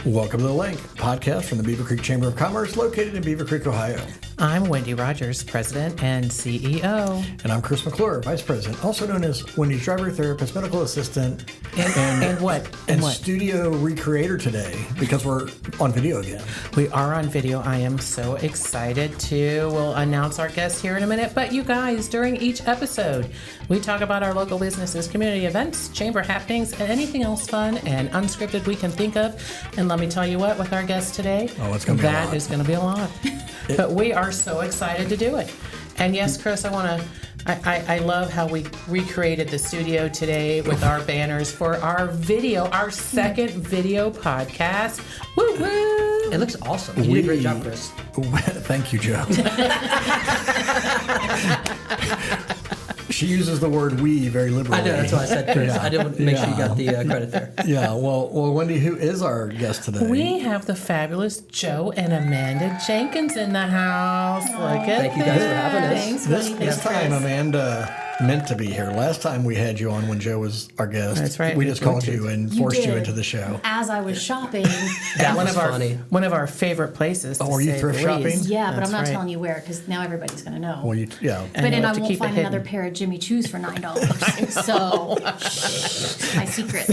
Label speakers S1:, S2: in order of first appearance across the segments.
S1: Welcome to The Link, a podcast from the Beaver Creek Chamber of Commerce located in Beaver Creek, Ohio.
S2: I'm Wendy Rodgers, President and CEO.
S1: And I'm Chris McClure, Vice President, also known as Wendy's driver, therapist, medical assistant,
S2: And what?
S1: and studio recreator today because we're on video again.
S2: We are on video. I am so excited to. We'll announce our guests here in a minute. But you guys, during each episode, we talk about our local businesses, community events, chamber happenings, and anything else fun and unscripted we can think of. And let me tell you what, with our guests today,
S1: it's going to be a lot.
S2: That is going to be a lot. But we are so excited to do it. And yes, Chris, I love how we recreated the studio today with our banners for our video, our second video podcast. Woo woo!
S3: It looks awesome. You did a great job, Chris.
S1: Thank you, Joe. She uses the word "we" very liberally.
S3: I know, that's why I said Chris.
S1: Yeah.
S3: I didn't want to make sure you got the credit there.
S1: Yeah, well, Wendy, who is our guest today?
S2: We have the fabulous Joe and Amanda Jenkins in the house. Look at
S3: Thank you guys for having us.
S1: This time, Amanda meant to be here. Last time we had you on when Joe was our guest.
S2: That's right.
S1: We just called you and forced you
S4: did.
S1: into the show.
S4: As I was shopping.
S3: That
S2: one
S3: was
S2: of our
S3: funny.
S2: one of our favorite places.
S1: Oh, are you thrift shopping?
S4: Yeah, but
S2: That's
S4: I'm not
S2: right.
S4: telling you where because now everybody's going to know.
S1: Well,
S2: I
S4: but
S2: know,
S4: then I
S2: to
S4: won't
S2: keep it
S4: find
S2: hidden.
S4: another pair of Jimmy Choos for $9. So, shh, my secret.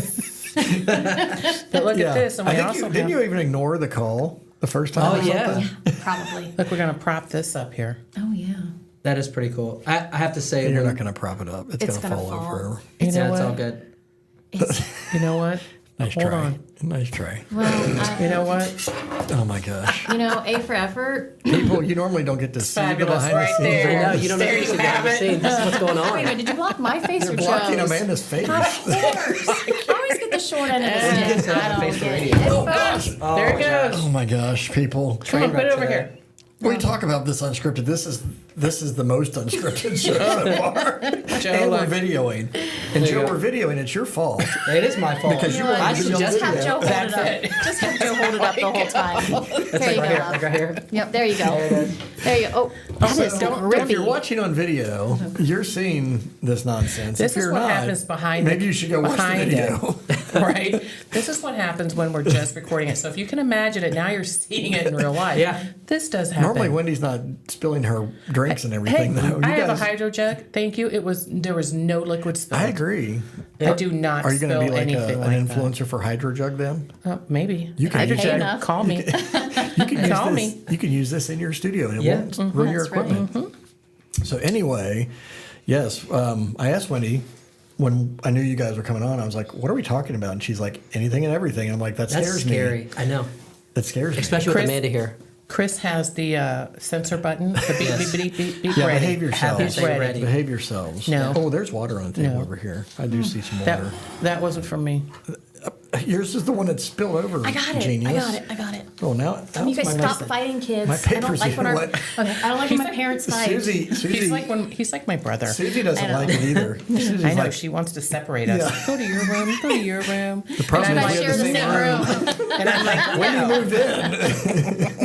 S2: But look at this, and we also
S1: didn't you even ignore the call the first time?
S3: Oh,
S1: or
S3: yeah.
S1: something?
S4: Yeah, probably.
S2: look. We're gonna prop this up here.
S4: Oh, yeah.
S3: That is pretty cool. I have to say,
S1: You're
S3: when-
S1: not going to prop it up. It's going to
S4: gonna
S1: fall
S4: fall.
S1: over.
S2: You know
S3: yeah,
S2: what?
S3: it's all good.
S2: You know what?
S1: Nice
S2: Hold
S1: try.
S2: on.
S1: Nice try.
S4: Well,
S2: You know what?
S1: Oh my gosh.
S4: A for effort.
S1: People, you normally don't get to see the
S2: Fabulous,
S1: behind
S2: right
S1: the scenes.
S2: there.
S3: I know, you don't
S2: There
S3: know
S2: you
S3: the
S2: have
S3: behind the
S2: it.
S3: scenes. This is what's going
S4: Wait a
S3: on.
S4: minute, did you block my face
S1: You're
S4: or
S1: blocking
S4: Joe's?
S1: Amanda's face.
S4: Of course. I always get the short end of the stick. I don't
S3: face for
S4: get
S3: radio.
S4: it.
S1: Oh gosh.
S2: There it goes.
S1: Oh my gosh, people.
S2: Come on, put it over here.
S1: We talk about this unscripted. This is the most unscripted show so far.
S2: Joe,
S1: And we're
S2: like-
S1: videoing. And Joe, we're videoing. It's your fault.
S3: It is my fault.
S1: Because you
S4: You know what?
S3: I
S1: wanted to
S4: Just
S1: be on
S4: have
S1: video.
S4: Joe hold
S2: That's
S4: it up.
S2: it.
S4: Just have Joe hold it up the whole time.
S3: It's
S4: There
S3: like
S4: you
S3: right
S4: go.
S3: here. Like right here.
S4: Yep, there you go. There you go. Oh, that is
S1: If you're watching on video, you're seeing this nonsense.
S2: This
S1: if
S2: is
S1: you're
S2: what
S1: not,
S2: happens behind.
S1: maybe you should go watch the
S2: behind
S1: video.
S2: it, right? This is what happens when we're just recording it. So if you can imagine it, now you're seeing it in real life.
S3: Yeah.
S2: This does happen.
S1: Normally, Wendy's not spilling her drinks and
S2: Hey,
S1: everything, though.
S2: I have a hydro jug. Thank you. There was no liquid spilled.
S1: I agree.
S2: I do not
S1: Are you going
S2: spill
S1: to be like
S2: anything
S1: an
S2: like
S1: influencer for Hydro Jug then?
S2: that. Maybe.
S1: You can
S2: hydro
S1: use
S2: jug.
S4: enough.
S2: Call me.
S1: You can use
S2: Call
S1: this.
S2: me.
S1: You can use this in your studio and it
S3: Yeah.
S1: won't ruin your
S4: That's right.
S1: equipment. So anyway, yes, I asked Wendy when I knew you guys were coming on. I was like, "What are we talking about?" And she's like, "Anything and everything." And I'm like, "That
S3: That's
S1: scares
S3: scary.
S1: me.
S3: I know.
S1: That scares me."
S3: Especially
S2: Chris-
S3: with Amanda here.
S2: Chris has the sensor button. The beep,
S3: Yes.
S2: beep, beep, beep, beep,
S1: Yeah,
S2: ready.
S1: behave yourselves.
S3: Have everything ready.
S1: Behave yourselves.
S2: No.
S1: Oh, there's water on the table
S2: No.
S1: over here. I do see some water.
S2: That wasn't from me.
S1: Yours is the one that spilled over.
S4: I got it.
S1: Genius.
S4: I got it.
S1: Oh, now
S4: Can you guys stop fighting, kids?
S1: my
S4: I don't
S1: paper's
S4: like when
S1: even
S4: our
S1: wet.
S4: okay. I don't like when my parents fight.
S1: Susie,
S2: He's like my brother.
S1: Susie doesn't
S4: I know.
S1: like it either. Susie's
S2: I know
S1: like,
S2: she wants to separate us.
S1: Yeah.
S2: Go to your room. Go to your room. The
S1: problem
S4: You
S1: is
S4: guys
S1: we have
S4: share
S1: the
S4: the
S1: same
S4: same room.
S2: And I'm like,
S1: when you moved in.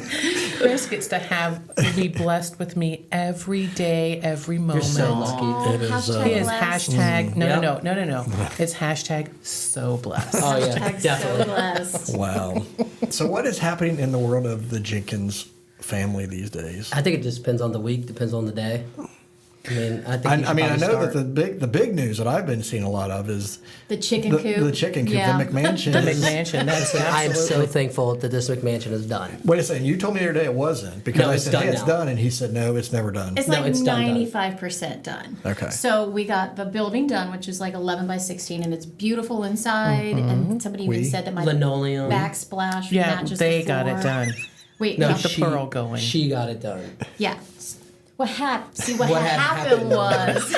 S2: Chris gets to be blessed with me every day, every moment.
S3: You're so lucky.
S1: It is,
S4: Hashtag
S2: He is
S4: blessed.
S2: hashtag
S3: Yep.
S2: no. It's hashtag so blessed.
S3: Oh yeah,
S4: Hashtag so
S3: definitely.
S4: blessed.
S1: Wow. So what is happening in the world of the Jenkins family these days?
S3: I think it just depends on the week, depends on the day. I mean, I think. you
S1: I
S3: should
S1: mean, I
S3: probably
S1: know
S3: start.
S1: that the big news that I've been seeing a lot of is
S4: The chicken
S1: the,
S4: coop.
S1: the chicken coop,
S4: Yeah.
S1: the McMansion.
S2: The McMansion. That's
S3: I am so
S2: absolutely.
S3: thankful that this McMansion is done.
S1: Wait a second, you told me the other day it wasn't because
S3: No,
S1: I
S3: it's
S1: said,
S3: done
S1: "Hey, it's
S3: now.
S1: done," and he said, "No, it's never done."
S4: It's
S3: No,
S4: like
S3: it's done.
S4: 95% done.
S1: Okay.
S4: So we got the building done, which is like 11 by 16, and it's beautiful inside. And somebody even said that my
S3: Linoleum.
S4: backsplash
S2: Yeah,
S4: matches
S2: they
S4: the
S2: got
S4: floor.
S2: it done.
S4: Wait,
S3: No,
S4: no.
S2: the plural going.
S3: She got it done.
S4: Yeah. What happened
S3: What had
S4: happened
S3: happened
S4: was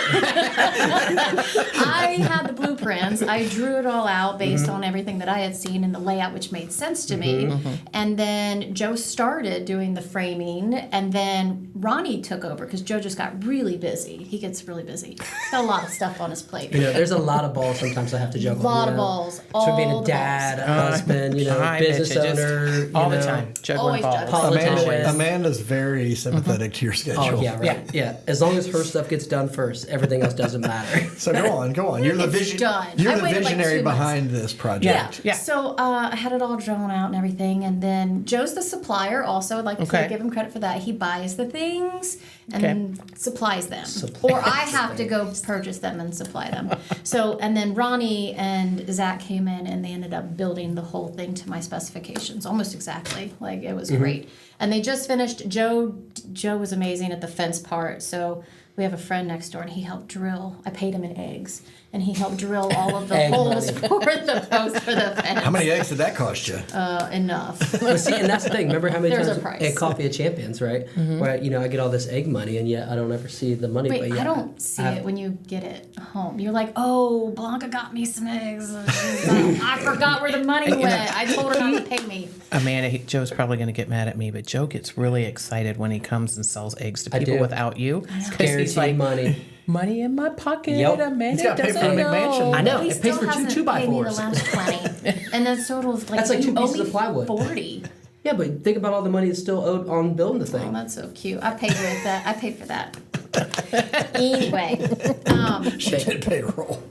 S4: I had the blueprints. I drew it all out based on everything that I had seen in the layout, which made sense to me. And then Joe started doing the framing, and then Ronnie took over because Joe just got really busy. He gets really busy. He's got a lot of stuff on his plate.
S3: You know, there's a lot of balls sometimes I have to juggle.
S4: A lot
S3: you
S4: of
S3: know.
S4: balls.
S3: So being
S4: all
S3: a
S4: the
S3: dad, a
S4: balls.
S3: husband,
S2: I
S3: business
S2: bet you just
S3: owner.
S2: all
S3: you
S2: the
S3: know.
S2: time, juggling
S4: Always
S2: balls.
S4: juggling.
S3: Politician.
S1: Amanda's very sympathetic to your schedule.
S3: Oh yeah, Yeah, right. Yeah. As long as her stuff gets done first, everything else doesn't matter.
S1: So go on. You're the
S4: It's done.
S1: You're
S4: I
S1: the
S4: waited like
S1: visionary
S4: 2 months.
S1: behind this project.
S2: Yeah.
S4: So I had it all drawn out and everything, and then Joe's the supplier. Also, I'd like to
S2: Okay.
S4: give him credit for that. He buys the things and
S2: Okay.
S4: supplies them, or I have to go purchase them and supply them. So, and then Ronnie and Zach came in, and they ended up building the whole thing to my specifications, almost exactly. Like it was great. And they just finished. Joe was amazing at the fence part. So we have a friend next door, and he helped drill. I paid him in eggs, and he helped drill all of the
S3: Egg
S4: holes
S3: money.
S4: for the post for the fence.
S1: How many eggs did that cost you?
S4: Enough.
S3: But see, and that's the thing. Remember how many
S4: There's a
S3: times
S4: price.
S3: at Coffee of Champions, right? Where I get all this egg money, and yet I don't ever see the money.
S4: Wait,
S3: but yeah,
S4: I don't see it when you get it home. You're like, oh, Blanca got me some eggs. I forgot where the money went. I told her not to pay me.
S2: Amanda, Joe's probably going to get mad at me, but Joe gets really excited when he comes and sells eggs to
S3: I
S2: people
S3: do.
S2: without you. Because he's
S3: Guaranteed
S2: like,
S3: money.
S2: money in my pocket.
S3: Yep.
S2: Amanda
S1: He's got to pay for
S2: doesn't
S1: the
S2: know.
S1: McMansion.
S3: I know.
S4: He
S3: It pays
S4: still
S3: for
S4: hasn't
S3: two
S4: paid me the
S3: 2x4s.
S4: last 20. And that's total of like,
S3: That's like
S4: you
S3: 2
S4: owe
S3: pieces
S4: me
S3: of plywood.
S4: 40.
S3: Yeah, but think about all the money that's still owed on building the
S4: Oh,
S3: thing.
S4: that's so cute. I paid with that. I paid for that. Anyway,
S1: She did payroll.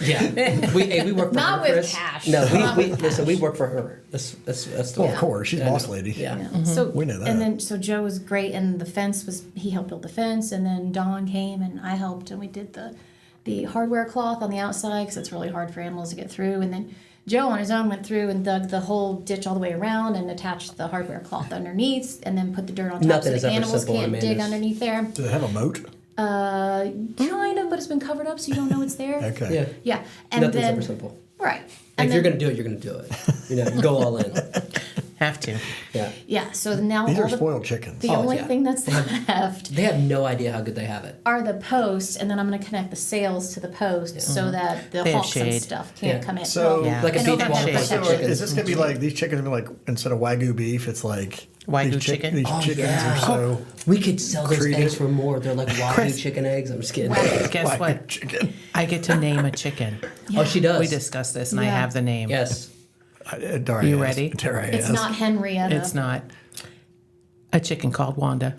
S3: Yeah, we work for
S4: Not
S3: her,
S4: with
S3: Chris.
S4: cash.
S3: No,
S4: Not
S3: we
S4: with
S3: listen.
S4: cash.
S3: We work for her. That's the
S1: Well, of course, she's
S3: I know.
S1: boss lady.
S3: Yeah.
S4: yeah. So
S1: We know that.
S4: And then so Joe was great, and the fence was he helped build the fence, and then Dawn came and I helped, and we did the hardware cloth on the outside because it's really hard for animals to get through, and then Joe on his own went through and dug the whole ditch all the way around and attached the hardware cloth underneath, and then put the dirt on top
S3: Nothing
S4: so
S3: is
S4: the
S3: ever
S4: animals
S3: simple in
S4: can't dig
S3: Amanda's.
S4: underneath there.
S1: Do they have a moat?
S4: Kind of, but it's been covered up, so you don't know it's there.
S1: Okay.
S3: Yeah.
S4: Yeah, and
S3: Nothing's
S4: then
S3: ever simple.
S4: right.
S3: If
S4: And
S3: you're
S4: then,
S3: gonna do it, you're gonna do it. You go all in.
S2: Have to.
S3: Yeah.
S4: yeah, so now
S1: These
S4: all
S1: are
S4: the
S1: spoiled chickens.
S4: the
S3: Oh,
S4: only
S3: yeah.
S4: thing that's left
S3: They have no idea how good they have it.
S4: are the posts, and then I'm going to connect the sails to the posts so that the
S2: They have
S4: hawks and
S2: shade.
S4: stuff can't
S3: Yeah.
S4: come in.
S1: So-
S2: Yeah.
S3: Like a
S4: And
S3: beach
S4: overhead
S3: wall for
S4: protection.
S1: So
S3: chickens.
S1: is this gonna be like these chickens? Gonna be like instead of Wagyu beef, it's like
S2: Wagyu
S1: these
S2: chicken?
S1: These
S3: Oh,
S1: chickens
S3: yeah.
S1: are so
S3: We could sell those
S1: Creative.
S3: eggs for more. They're like Wagyu
S2: Chris.
S3: chicken eggs. I'm just kidding.
S2: Guess
S1: Wagyu
S2: what?
S1: chicken.
S2: I get to name a chicken.
S3: Oh, she does.
S2: We discussed this, and I
S4: Yeah.
S2: have the name.
S3: Yes.
S1: Darius.
S2: You ready?
S1: Darius.
S4: It's not Henrietta.
S2: It's not a chicken called Wanda.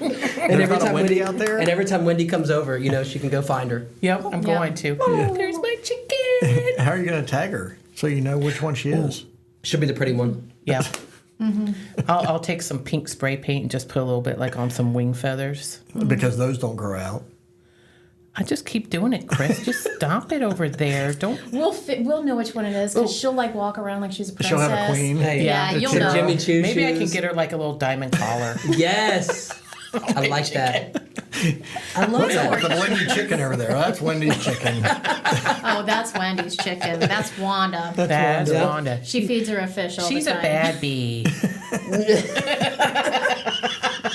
S3: And
S1: There's not a Wendy out there?
S3: And every time Wendy comes over, she can go find her.
S2: Yep, I'm
S4: Yeah.
S2: going to. There's my chicken.
S1: How are you gonna tag her so you know which one she is?
S3: She'll be the pretty one.
S2: Yep. I'll take some pink spray paint and just put a little bit like on some wing feathers.
S1: Because those don't grow out.
S2: I just keep doing it, Chris. Just stop it over there. Don't.
S4: We'll know which one it is because she'll like walk around like she's a princess.
S1: She'll have a queen.
S3: Hey,
S4: Yeah,
S1: the
S4: you'll
S1: chick-
S4: know.
S3: Jimmy Choo
S2: Maybe I can
S3: shoes.
S2: get her like a little diamond collar.
S3: Yes. I like that. I love
S1: What's
S3: that.
S1: the Wendy chicken over there? That's Wendy's chicken.
S4: Oh, that's Wendy's chicken. That's Wanda.
S2: That's
S3: Wanda.
S2: Wanda.
S4: She feeds her a fish all
S2: She's
S4: the
S2: a
S4: time.
S2: bad bee.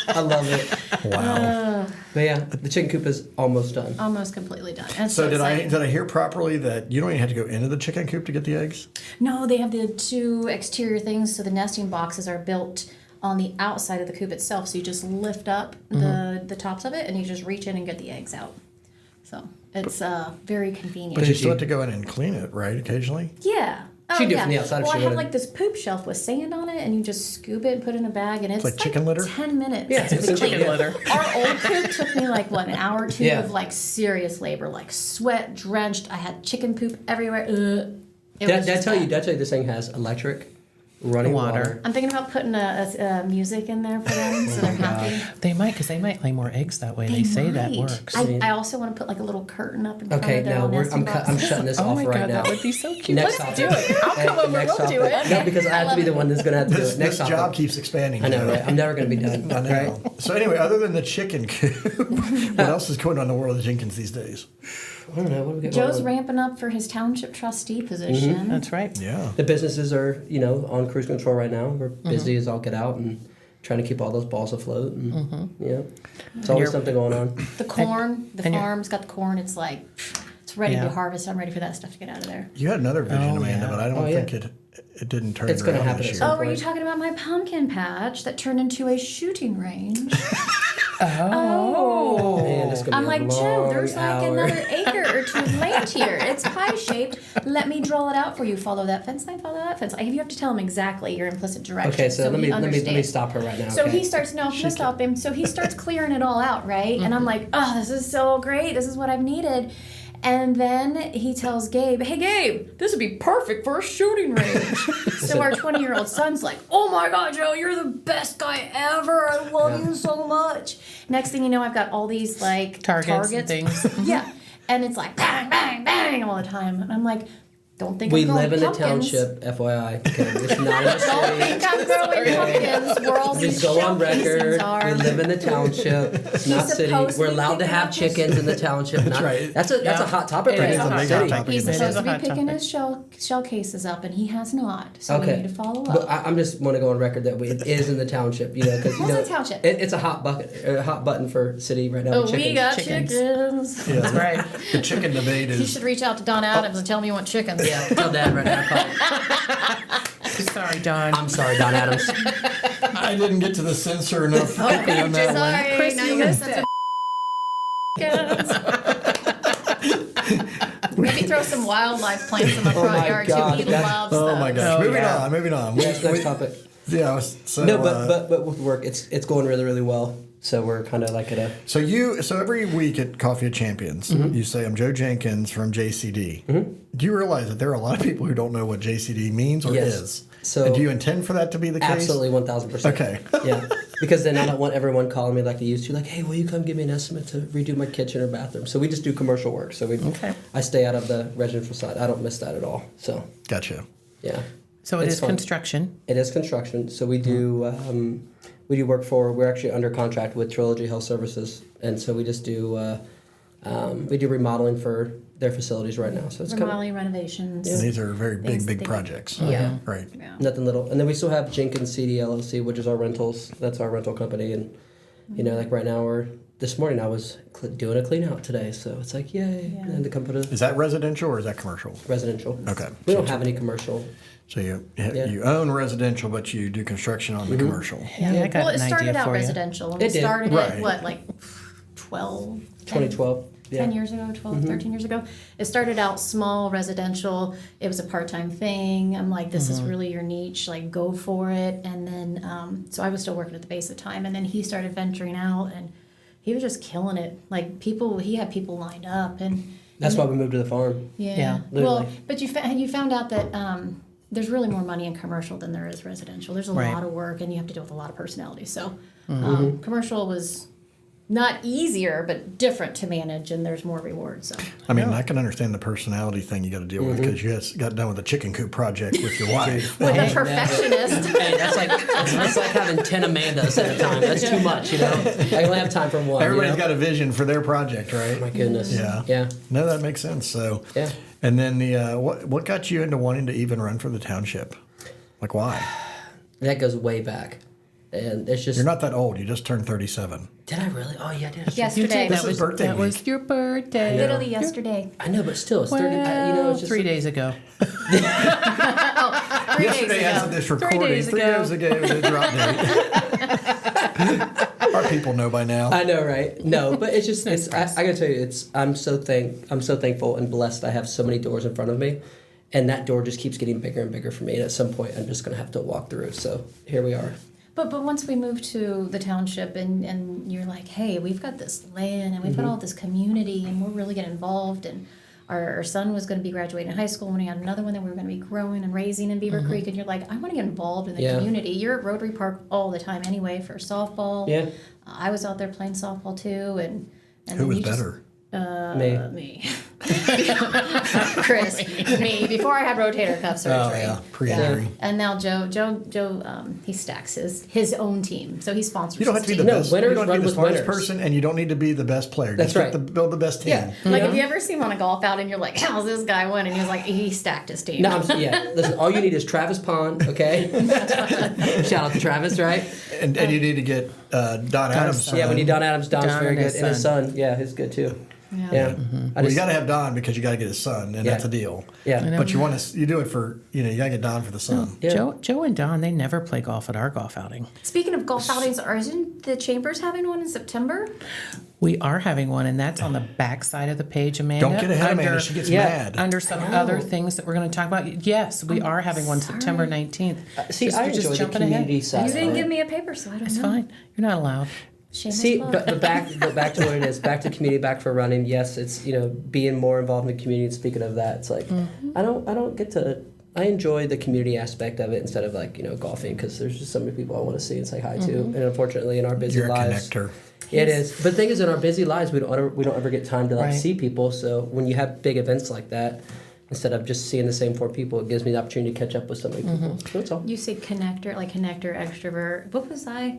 S3: I love it.
S1: Wow.
S3: But yeah, the chicken coop is almost done.
S4: Almost completely done. And
S1: So did
S4: exciting.
S1: I hear properly that you don't even have to go into the chicken coop to get the eggs?
S4: No, they have the two exterior things. So the nesting boxes are built on the outside of the coop itself. So you just lift up the tops of it and you just reach in and get the eggs out. So it's very convenient.
S1: But you still have to go in and clean it, right? Occasionally.
S4: Yeah. Oh,
S3: She'd do it
S4: yeah.
S3: from the outside if
S4: Well,
S3: she
S4: I have
S3: wanted.
S4: like this poop shelf with sand on it, and you just scoop it and put it in a bag, and it's
S1: like chicken litter?
S4: 10 minutes.
S3: Yeah,
S4: to
S3: it's a
S4: clean.
S2: chicken litter.
S4: Our old coop took me like what, an hour or two
S3: Yeah.
S4: of like serious labor, like sweat drenched. I had chicken poop everywhere. It
S3: Did I
S4: was just
S3: tell you?
S4: bad.
S3: Did I tell you this thing has electric, running
S2: Water.
S3: water?
S4: I'm thinking about putting a music in there for them so they're happy.
S2: They might, because they might lay more eggs that way. They say that
S4: might.
S2: works.
S4: I also want to put like a little curtain up in front
S3: Okay,
S4: of their
S3: no,
S4: little nesting
S3: I'm
S4: boxes.
S3: shutting this
S2: Oh
S3: off
S2: my
S3: right
S2: god,
S3: now.
S2: that would be so cute.
S3: Next
S2: Let's
S3: topic.
S2: do it. I'll come over.
S3: Next
S2: We'll do
S3: topic.
S2: it.
S3: No, because I have to be the one that's going to have to do
S1: This,
S3: it. Next
S1: this
S3: topic.
S1: job keeps expanding.
S3: I know,
S1: Joe.
S3: right? I'm never going to be done.
S1: I know.
S3: Right?
S1: So anyway, other than the chicken coop, what else is going on in the world of Jenkins these days?
S3: I don't know. What do we got
S4: Joe's
S3: going on?
S4: ramping up for his township trustee position.
S2: That's right.
S1: Yeah.
S3: The businesses are, on cruise control right now. We're busy as all get out and trying to keep all those balls afloat. And, it's always
S2: You're-
S3: something going on.
S4: The corn, the
S2: and you're-
S4: farm's got the corn. It's like, it's ready to
S2: Yeah.
S4: be harvested. I'm ready for that stuff to get out of there.
S1: You had another vision,
S2: Oh,
S1: Amanda,
S2: yeah.
S1: but I don't
S3: Oh, yeah.
S1: think it didn't turn
S3: It's gonna
S1: around
S3: happen
S1: this
S3: at
S1: year.
S3: some
S4: Oh, were you
S3: point.
S4: talking about my pumpkin patch that turned into a shooting range?
S2: Oh.
S3: Man, it's gonna
S4: I'm
S3: be a
S4: like, Joe,
S3: long
S4: there's like
S3: hour.
S4: another acre or two of land here. It's pie-shaped. Let me draw it out for you. Follow that fence line, follow that fence line. You have to tell him exactly your implicit direction.
S3: Okay, so let
S4: he
S3: me
S4: understands.
S3: stop her right now.
S4: So
S3: okay?
S4: he starts, no, I'm gonna stop him. So he starts clearing it all out, right? And I'm like, oh, this is so great. This is what I've needed. And then he tells Gabe, hey, Gabe, this would be perfect for a shooting range. So our 20-year-old son's like, oh my God, Joe, you're the best guy ever. I love you so much. Next thing you know, I've got all these like
S2: Targets and things.
S4: Yeah. And it's like bang, bang, bang all the time. And I'm like, don't think
S3: We
S4: I'm growing
S3: live in the
S4: pumpkins.
S3: township, FYI. Okay, it's not in the
S4: Don't
S3: city.
S4: think I'm growing pumpkins where all these
S3: Just go
S4: shell
S3: on record.
S4: casings are.
S3: We live in the township. It's not city.
S4: supposed to
S3: We're
S4: be
S3: allowed to
S4: picking
S3: have
S4: up his-
S3: chickens in the township. That's
S1: right.
S3: That's a hot topic
S2: It
S3: right
S2: is
S3: now.
S2: a
S3: in the
S2: hot
S3: city.
S1: topic.
S4: He's
S2: It is
S4: supposed
S2: a
S4: to be
S2: hot
S4: picking
S2: topic.
S4: his shell cases up, and he has not. So we
S3: Okay.
S4: need to follow
S3: But
S4: up.
S3: I'm just want to go on record that it is in the township, because
S4: What's the township?
S3: It's a hot button for city right now.
S4: Oh,
S3: with
S4: we
S3: chickens.
S4: got
S2: Chickens.
S4: chickens.
S2: That's right.
S1: The chicken debate
S4: You
S1: is.
S4: should reach out to Don Adams and tell me you want chickens.
S3: Yeah, tell Dad right now. Call.
S2: Sorry, Don.
S3: I'm sorry, Don Adams.
S1: I didn't get to the censor enough quickly on that one.
S4: Sorry,
S2: Chris,
S4: now
S2: you
S4: you
S2: missed
S4: got Maybe throw some wildlife plants in the
S3: Oh
S4: front
S3: my
S4: yard
S3: God,
S4: too. He
S3: that's-
S4: loves
S1: Oh
S4: those.
S1: my gosh.
S2: Oh,
S1: moving
S2: yeah.
S1: on. Moving on.
S3: Next topic.
S1: Yeah. So,
S3: No, but with work, it's going really, really well. So we're kind of like at a.
S1: So every week at Coffee of Champions, you say, I'm Joe Jenkins from JCD. Do you realize that there are a lot of people who don't know what JCD means or
S3: Yes.
S1: is?
S3: So-
S1: and do you intend for that to be the case?
S3: Absolutely 1,000%.
S1: Okay.
S3: Yeah, because then I don't want everyone calling me like they used to, like, hey, will you come give me an estimate to redo my kitchen or bathroom? So we just do commercial work. So
S2: Okay.
S3: I stay out of the residential side. I don't miss that at all. So
S1: Gotcha.
S3: yeah,
S2: So it
S3: It's
S2: is
S3: fun.
S2: construction.
S3: it is construction. So we do work for. We're actually under contract with Trilogy Health Services, and so we just do remodeling for their facilities right now. So it's kind of
S4: Remodeling, renovations.
S1: And these are very big,
S4: Things
S1: big
S4: that they-
S1: projects.
S4: Yeah.
S1: Right.
S4: Yeah.
S3: nothing little. And then we still have Jenkins CD LLC, which is our rentals. That's our rental company, and like right now this morning I was doing a clean out today, so it's like yay,
S4: Yeah.
S3: and to come put a
S1: Is that residential or is that commercial?
S3: residential.
S1: Okay.
S3: We don't have any commercial.
S1: So you
S3: Yeah.
S1: own residential, but you do construction on the commercial.
S2: Yeah, I got
S4: Well, it
S2: an
S4: started
S2: idea
S4: out
S2: for you.
S4: residential. And
S3: It
S4: it
S3: did.
S4: started
S1: Right.
S4: at what, like 12?
S3: 2012.
S4: 10 years ago, 12, 13 years ago. It started out small residential. It was a part-time thing. I'm like, this is really your niche, like go for it. And then, so I was still working at the base at the time. And then he started venturing out and he was just killing it. Like he had people lined up and.
S3: That's
S4: and
S3: why we moved to the farm.
S2: Yeah,
S4: Well,
S3: literally.
S4: but you found out that there's really more money in commercial than there is residential. There's a
S2: Right.
S4: lot of work and you have to deal with a lot of personality. So commercial was not easier, but different to manage, and there's more rewards. So
S1: I mean, I can understand the personality thing you got to deal with because you got done with the chicken coop project with your wife.
S4: with a perfectionist.
S3: Hey, that's like having 10 Amandas at a time. That's too much, I only have time for one.
S1: Everybody's got a vision for their project, right?
S3: My goodness.
S1: Yeah.
S3: Yeah.
S1: No, that makes sense. So,
S3: Yeah.
S1: And then what got you into wanting to even run for the township? Like, why?
S3: That goes way back. And it's just.
S1: You're not that old. You just turned 37.
S3: Did I really? Oh, yeah, I did.
S4: Yesterday,
S1: This is birthday
S2: that
S1: week.
S2: was your birthday.
S4: literally yesterday.
S3: I know, but still, it's 30.
S2: Well,
S3: It's just
S2: 3 days ago.
S4: 3
S1: Yesterday,
S4: days
S1: as
S4: ago.
S1: of this
S2: 3
S1: recording,
S2: days
S1: 3
S2: ago.
S1: days ago, the drop date. Our people know by now.
S3: I know, right? No, but it's just I gotta tell you, I'm so thankful and blessed. I have so many doors in front of me, and that door just keeps getting bigger and bigger for me. And at some point, I'm just gonna have to walk through. So here we are.
S4: But once we moved to the township and you're like, hey, we've got this land and we've got all this community and we're really getting involved and our son was going to be graduating high school and we had another one that we were going to be growing and raising in Beaver Creek and you're like, I want to get involved in the
S3: Yeah.
S4: community. You're at Rotary Park all the time anyway for softball.
S3: Yeah.
S4: I was out there playing softball too and
S1: Who
S4: then
S1: was
S4: you just-
S1: better?
S3: Me.
S4: Chris, me, before I had rotator cuff surgery.
S1: Oh, yeah. Pre-injury.
S4: And now Joe, he stacks his own team, so he sponsors.
S1: You don't have to be
S4: his
S1: the
S4: team.
S1: best.
S3: winners
S1: You don't have to
S3: run
S1: be the
S3: with
S1: smartest
S3: winners.
S1: person, and you don't need to be the best player.
S3: That's
S1: Just
S3: right.
S1: build the best team.
S4: Yeah, like if you ever see him on a golf out and you're like, how's this guy win? And he's like, he stacked his team.
S3: No, listen, all you need is Travis Pond, okay? Shout out to Travis, right?
S1: And you need to get Don Adams.
S2: son.
S3: Yeah, we need Don Adams. Don's
S2: Don
S3: very
S2: and
S3: good.
S2: his
S3: And his son, yeah, he's good too. Yeah.
S1: Well, you got to have Don because you got to get his son, and
S3: Yeah.
S1: that's a deal.
S3: Yeah.
S1: But you do it for, you got to get Don for the son.
S3: Yeah.
S2: Joe and Don, they never play golf at our golf outing.
S4: Speaking of golf outings, isn't the Chambers having one in September?
S2: We are having one, and that's on the back side of the page, Amanda.
S1: Don't get ahead of Amanda. She gets mad.
S2: Under some other things that we're going to talk about. Yes, we are having one September 19th.
S3: See, I
S2: you're
S3: enjoy the
S2: jumping
S3: community
S2: ahead.
S3: side.
S4: You didn't
S3: of it.
S4: give me a paper, so I don't
S2: It's
S4: know.
S2: fine. You're not allowed.
S4: Shameless
S3: See,
S4: plug.
S3: but back to what it is. Back to community, back for running. Yes, it's being more involved in the community. And speaking of that, it's like I don't get to. I enjoy the community aspect of it instead of golfing because there's just so many people I want to see and say hi to. And unfortunately, in our busy
S1: You're a
S3: lives,
S1: connector.
S3: it is. But the thing is, in our busy lives, we don't ever get time to
S2: Right.
S3: see people. So when you have big events like that, instead of just seeing the same 4 people, it gives me the opportunity to catch up with so many people. So that's all.
S4: You say connector, extrovert. What was I?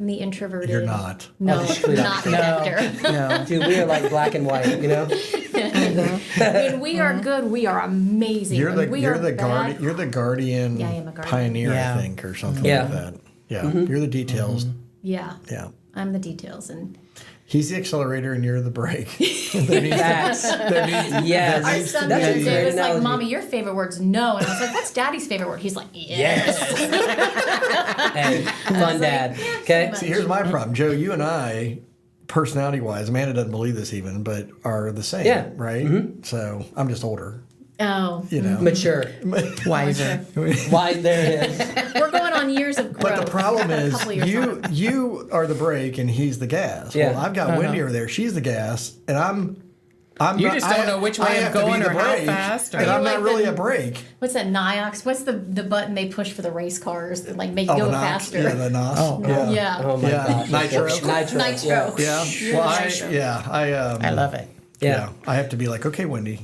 S4: I'm the introverted.
S1: You're not.
S4: No,
S3: Oh,
S4: not connector.
S2: No.
S3: Dude, we are like black and white.
S4: When we are good, we are amazing.
S1: You're
S4: When we are
S1: the
S4: bad,
S1: You're the guardian,
S4: Yeah, I am a guardian.
S1: pioneer,
S2: Yeah.
S1: I think, or something
S3: Yeah.
S1: like that. Yeah. You're the details.
S4: Yeah,
S1: Yeah.
S4: I'm the details, and
S1: He's the accelerator and you're the brake.
S3: Facts. Yes.
S4: our son
S3: That's
S4: the
S3: a
S4: other day
S3: great
S4: was like,
S3: analogy.
S4: "Mommy, your favorite word's no," and I was like, "What's Daddy's favorite word?" He's like, "Yes."
S3: Hey, fun dad. Okay.
S1: See, here's my problem. Joe, you and I, personality-wise, Amanda doesn't believe this even, but are the same,
S3: Yeah.
S1: right? So I'm just older,
S4: Oh,
S3: Mature.
S2: Wiser.
S3: Why? There it is.
S4: we're going on years of growth.
S1: But the problem is,
S4: Couple years on.
S1: you are the brake and he's the gas.
S3: Yeah.
S1: Well, I've got Wendy over there. She's the gas, and I'm
S2: You
S1: not-
S2: just don't know which way
S1: I
S2: I'm
S1: have to be
S2: going
S1: the
S2: or how
S1: brake,
S2: fast or-
S1: and
S2: Are
S1: I'm
S4: you
S1: not
S4: like
S1: really
S4: the-
S1: a brake.
S4: What's that Niox? What's the button they push for the race cars that like make you
S1: Oh,
S4: go
S1: the NOx.
S4: faster?
S1: Yeah, the NOS.
S2: Oh,
S1: yeah.
S4: Yeah.
S3: Oh my
S1: Yeah.
S3: gosh.
S1: Nitro.
S3: Nitro.
S1: Yeah. Well,
S2: I love it.
S3: Yeah.
S1: I have to be like, okay, Wendy.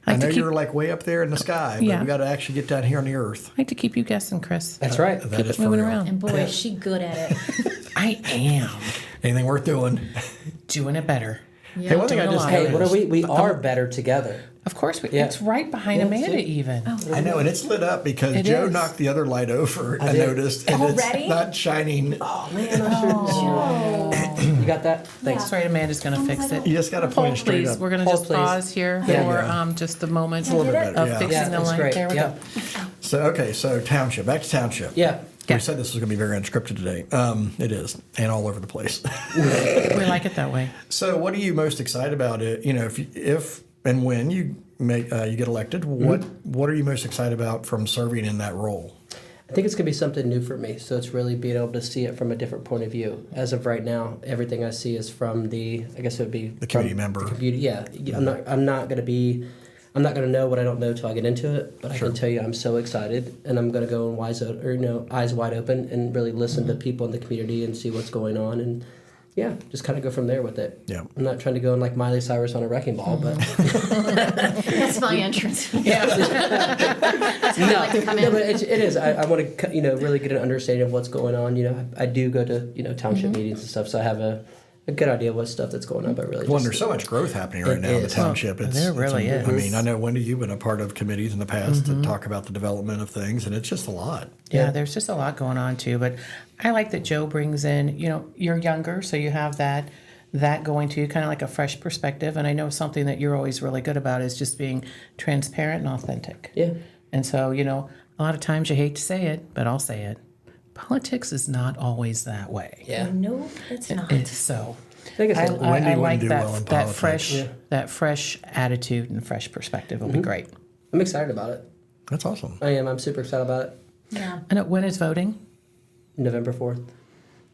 S2: I
S1: I
S2: like to
S1: know
S2: keep-
S1: you're like way up there in the sky, but
S2: Yeah.
S1: we got to actually get down here on the earth.
S2: I like to keep you guessing, Chris.
S3: That's right.
S1: That
S2: Keep
S1: is
S2: it
S1: for
S2: moving
S1: real.
S2: around.
S4: And boy, is she good at it.
S2: I am
S1: Anything worth doing?
S2: doing it better.
S1: Hey, one thing I
S2: Doing a
S1: just
S2: lot.
S3: Hey, what are
S1: noticed.
S3: we? We are better together.
S2: Of course,
S3: Yeah.
S2: it's right behind
S3: Yeah,
S2: Amanda
S3: see?
S2: even.
S1: I know, and it's lit up because
S2: It
S1: Joe
S2: is.
S1: knocked the other light over. I
S3: did.
S1: noticed, and
S4: Already?
S1: it's not shining.
S3: Oh man, I sure. You got that? Thanks.
S2: That's right, Amanda's going to fix it.
S1: You just got to point
S2: Hold,
S1: it straight
S2: please.
S1: up.
S2: We're going to
S3: Hold,
S2: just
S3: please.
S2: pause here
S3: Yeah.
S2: for just a moment
S1: a little bit better.
S2: of
S1: Yeah.
S2: fixing
S3: Yeah,
S2: the
S3: that's
S2: line.
S3: great.
S2: There we
S3: Yeah.
S2: go.
S1: So township. Back to township.
S3: Yeah.
S1: We said this was going to be very unscripted today. It is, and all over the place.
S2: We like it that way.
S1: So, what are you most excited about? It if and when you get elected, what are you most excited about from serving in that role?
S3: I think it's gonna be something new for me. So it's really being able to see it from a different point of view. As of right now, everything I see is from the. I guess it would be
S1: The community member.
S3: Yeah. I'm not gonna know what I don't know till I get into it. But I can tell you, I'm so excited, and I'm gonna go in eyes wide open, and really listen to people in the community and see what's going on, and just kind of go from there with it.
S1: Yeah.
S3: I'm not trying to go in like Miley Cyrus on a wrecking ball, but
S4: That's my entrance.
S2: Yeah.
S4: That's how I like to come
S3: no,
S4: in.
S3: but it is. I want to really get an understanding of what's going on. I do go to township meetings and stuff, so I have a good idea of what stuff that's going on. But really,
S1: Well, and
S3: just-
S1: there's so much growth happening right
S3: It
S1: now in the
S3: is.
S1: township.
S2: There really is.
S1: I mean, I know, Wendy, you've been a part of committees in the past to talk about the development of things, and it's just a lot.
S2: Yeah, there's just a lot going on too. But I like that Joe brings in, you're younger, so you have that going to you, kind of like a fresh perspective. And I know something that you're always really good about is just being transparent and authentic.
S3: Yeah.
S2: And so, a lot of times you hate to say it, but I'll say it. Politics is not always that way.
S3: Yeah.
S4: No, it's not.
S2: So
S3: think it's
S2: I,
S3: like
S2: I,
S1: Wendy
S2: I
S1: wouldn't
S2: like
S1: do well in
S2: that
S1: politics.
S2: fresh attitude and fresh perspective will be great.
S3: I'm excited about it.
S1: That's awesome.
S3: I am. I'm super excited about it.
S4: Yeah.
S2: And when is voting?
S3: November 4th.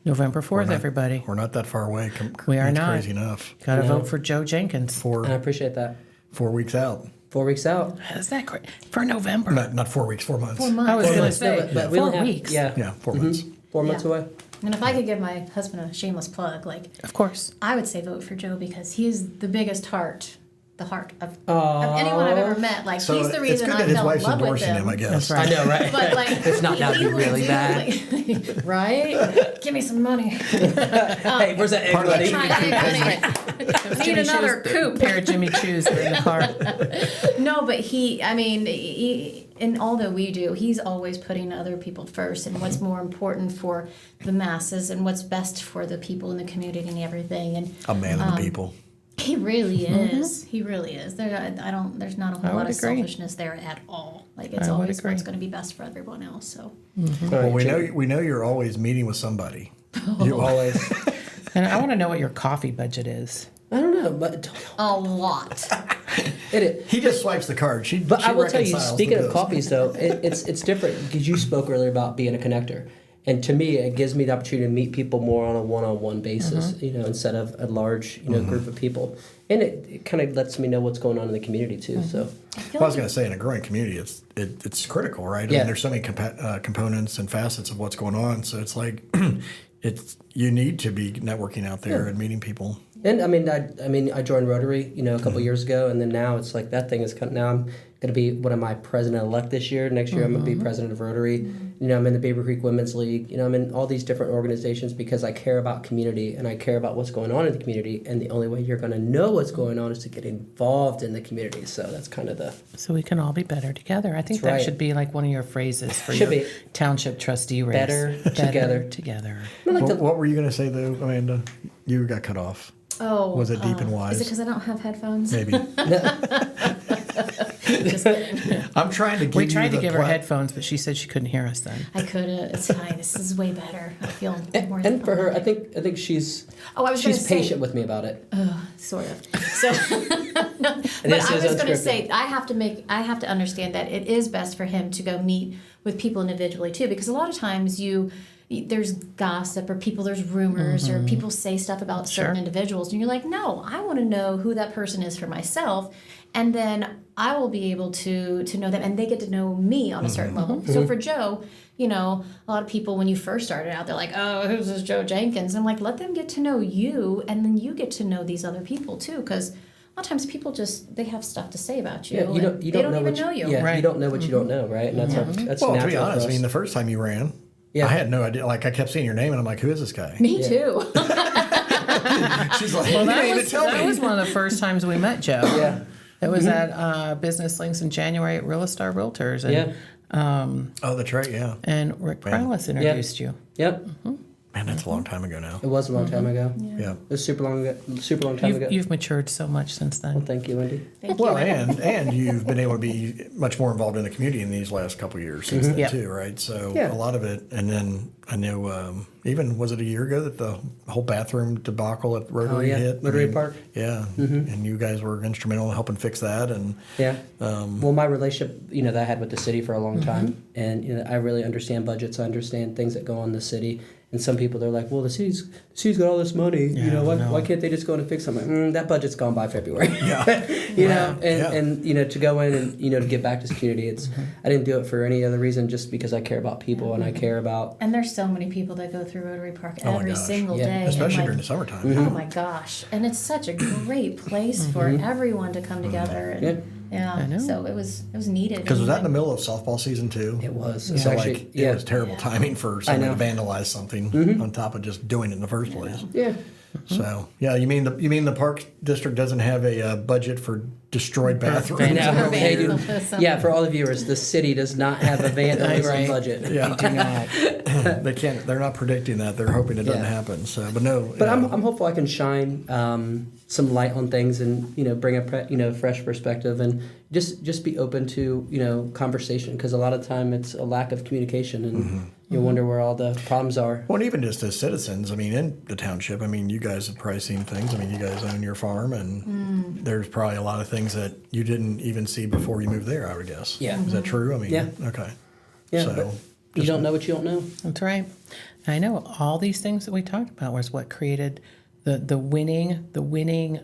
S2: November 4th, everybody.
S1: We're not that far away.
S2: We are
S1: It's
S2: not.
S1: crazy enough.
S2: Got to vote for Joe Jenkins.
S3: And I appreciate that.
S1: 4 weeks out.
S3: 4 weeks out.
S2: Is that great? For November.
S1: Not 4 weeks, 4 months.
S4: 4 months.
S2: I was going to
S3: months,
S2: say,
S3: no, but we
S2: 4
S3: only have-
S2: weeks.
S3: Yeah.
S1: Yeah, 4 months.
S3: 4 months
S4: Yeah.
S3: away.
S4: And if I could give my husband a shameless plug,
S2: Of course.
S4: I would say vote for Joe because he's the biggest heart, the heart of anyone I've ever met. Like
S1: So
S4: he's the
S1: it's
S4: reason
S1: good
S4: I
S1: that his
S4: fell in
S1: wife's
S4: love with
S1: endorsing him, I guess.
S2: That's right.
S3: I know, right?
S4: But like,
S3: If not, that'd be really
S4: legitimately, right? Give me some money.
S3: Hey, where's that egg
S1: Part of that
S3: buddy?
S1: chicken
S4: Need another coupe.
S2: Pair of Jimmy Choos in the car.
S4: No, but he, in all that we do, he's always putting other people first and what's more important for the masses and what's best for the people in the community and everything. And
S1: A man of the people.
S4: He really is. He really is. There's not a whole lot of selfishness there at all. Like it's always what's going to be best for everyone else. So.
S1: Well, we know you're always meeting with somebody. You
S3: Always.
S2: And I want to know what your coffee budget is.
S3: I don't know, but
S4: A lot.
S1: He just swipes the card.
S3: But I will tell you,
S1: reconciles
S3: speaking
S1: the
S3: of
S1: bills.
S3: coffees, though, it's different because you spoke earlier about being a connector, and to me, it gives me the opportunity to meet people more on a one-on-one basis, instead of a large, group of people, and it kind of lets me know what's going on in the community too. So,
S1: Well, I was going to say, in a growing community, it's critical, right? I
S3: Yeah.
S1: mean, there's so many components and facets of what's going on. So it's like you need to be networking out there and meeting people.
S3: and I joined Rotary, a couple years ago, and then now it's like that thing is now I'm going to be president-elect this year. Next year I'm going to be president of Rotary. I'm in the Beaver Creek Women's League. I'm in all these different organizations because I care about community and I care about what's going on in the community. And the only way you're going to know what's going on is to get involved in the community. So that's kind of the...
S2: So we can all be better together. I think
S3: That's
S2: that
S3: right.
S2: should be like one of your phrases for
S3: Should
S2: your
S3: be.
S2: township trustee race.
S3: Better together.
S2: Together.
S1: What were you going to say, though, Amanda? You got cut off.
S4: Oh.
S1: Was it deep and wise?
S4: Is it because I don't have headphones?
S1: Maybe.
S4: Just kidding.
S1: I'm trying to give
S2: We tried
S1: you
S2: to
S1: the
S2: give her headphones, but she said she couldn't hear us then.
S4: I could have. It's fine. This is way better. I feel more.
S3: And for her, I think she's
S4: Oh, I was gonna
S3: she's
S4: say-
S3: patient with me about it.
S4: Sort of. So, but
S3: This
S4: I
S3: is
S4: was going to
S3: unscripted.
S4: say I have to understand that it is best for him to go meet with people individually too, because a lot of times there's gossip or there's rumors or people say stuff about certain individuals, and you're like, no, I want to know who that person is for myself, and then I will be able to know them, and they get to know me on a certain level. So for Joe, a lot of people when you first started out, they're like, oh, who's this Joe Jenkins? I'm like, let them get to know you, and then you get to know these other people too, because a lot of times people they have stuff to say about you.
S3: Yeah, you don't
S4: they don't
S3: know
S4: even
S3: what
S4: know you.
S3: Yeah,
S2: Right.
S3: you don't know what you don't know, right? And that's
S1: Well,
S3: natural
S1: to be honest,
S3: for
S1: I
S3: us.
S1: mean, the first time you ran,
S3: Yeah.
S1: I had no idea. Like, I kept seeing your name, and I'm like, who is this guy?
S4: Me too.
S1: She's like,
S2: Well,
S1: you
S2: that
S1: didn't even
S2: was,
S1: tell
S2: that
S1: me.
S2: was one of the first times we met Joe.
S3: Yeah.
S2: It was at Business Links in January at Realistar Realtors. And,
S1: Oh, that's right, yeah.
S2: and Rick Prowlis introduced you.
S3: Yep.
S1: Man, that's a long time ago now.
S3: It was a long time ago.
S1: Yeah.
S3: It was super long time ago.
S2: You've matured so much since then.
S3: Well, thank you, Wendy.
S4: Thank
S1: Well,
S4: you.
S1: and you've been able to be much more involved in the community in these last couple of years since then
S2: Yep.
S1: too, right? So
S3: Yeah.
S1: a lot of it, and then I know even was it a year ago that the whole bathroom debacle at Rotary hit?
S3: Rotary Park.
S1: Yeah, and you guys were instrumental in helping fix that, and
S3: Yeah. Well, my relationship, that I had with the city for a long time, and I really understand budgets. I understand things that go on in the city. And some people, they're like, well, the city's got all this money.
S2: Yeah,
S3: why can't they just go in and fix something? I'm like, that budget's gone by February.
S1: Yeah.
S3: And to go in and to give back to this community, it's I didn't do it for any other reason, just because I care about people and I care about.
S4: And there's so many people that go through Rotary Park
S1: Oh my
S4: every
S1: gosh.
S4: single
S3: Yeah.
S4: day. and,
S1: especially
S4: like,
S1: during the summertime.
S4: Oh my gosh. And it's such a great place for everyone to come together. And,
S2: I know.
S4: So it was needed.
S1: Because was that in the middle of softball season too?
S3: It was.
S1: So
S3: It's actually,
S1: it was terrible timing for somebody to
S3: know.
S1: vandalize something on top of just doing it in the first place.
S3: Yeah.
S1: So yeah, you mean the park district doesn't have a budget for destroyed bathrooms?
S3: I know. They do.
S4: Vandalism.
S3: Yeah, for all the viewers, the city does not have a vandalism
S2: Right.
S3: budget.
S1: Yeah.
S2: Do not.
S1: They can't. They're not predicting that. They're hoping it doesn't
S3: Yeah.
S1: happen. So, but no.
S3: But I'm hopeful I can shine some light on things and bring a fresh perspective and just be open to conversation, because a lot of time it's a lack of communication and you wonder where all the problems are.
S1: Well, and even just as citizens, I mean, in the township, I mean, you guys have probably seen things. I mean, you guys own your farm, and there's probably a lot of things that you didn't even see before you moved there, I would guess.
S3: Yeah.
S1: Is that true? I mean,
S3: Yeah.
S1: okay.
S3: Yeah,
S1: So,
S3: but you don't know what you don't know.
S2: That's right. I know all these things that we talked about was what created the winning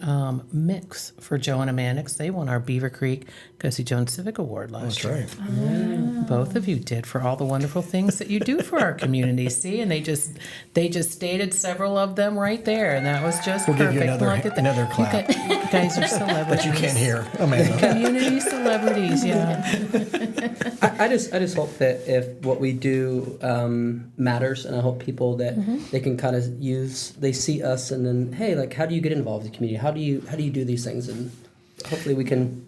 S2: mix for Joe and Amanda, 'cause they won our Beaver Creek Go See Jones Civic Award last
S1: that's
S2: year.
S1: right.
S2: Both of you did for all the wonderful things that you do for our community. See, and they just stated several of them right there, and that was just
S1: We'll give
S2: perfect.
S1: you
S2: Look at that.
S1: another clap.
S2: You guys are celebrities.
S1: But you can't hear, Amanda.
S2: Community celebrities, yeah.
S3: I just hope that if what we do matters, and I hope people that they can kind of they see us and then, hey, like, how do you get involved in the community? How do you do these things? And hopefully we can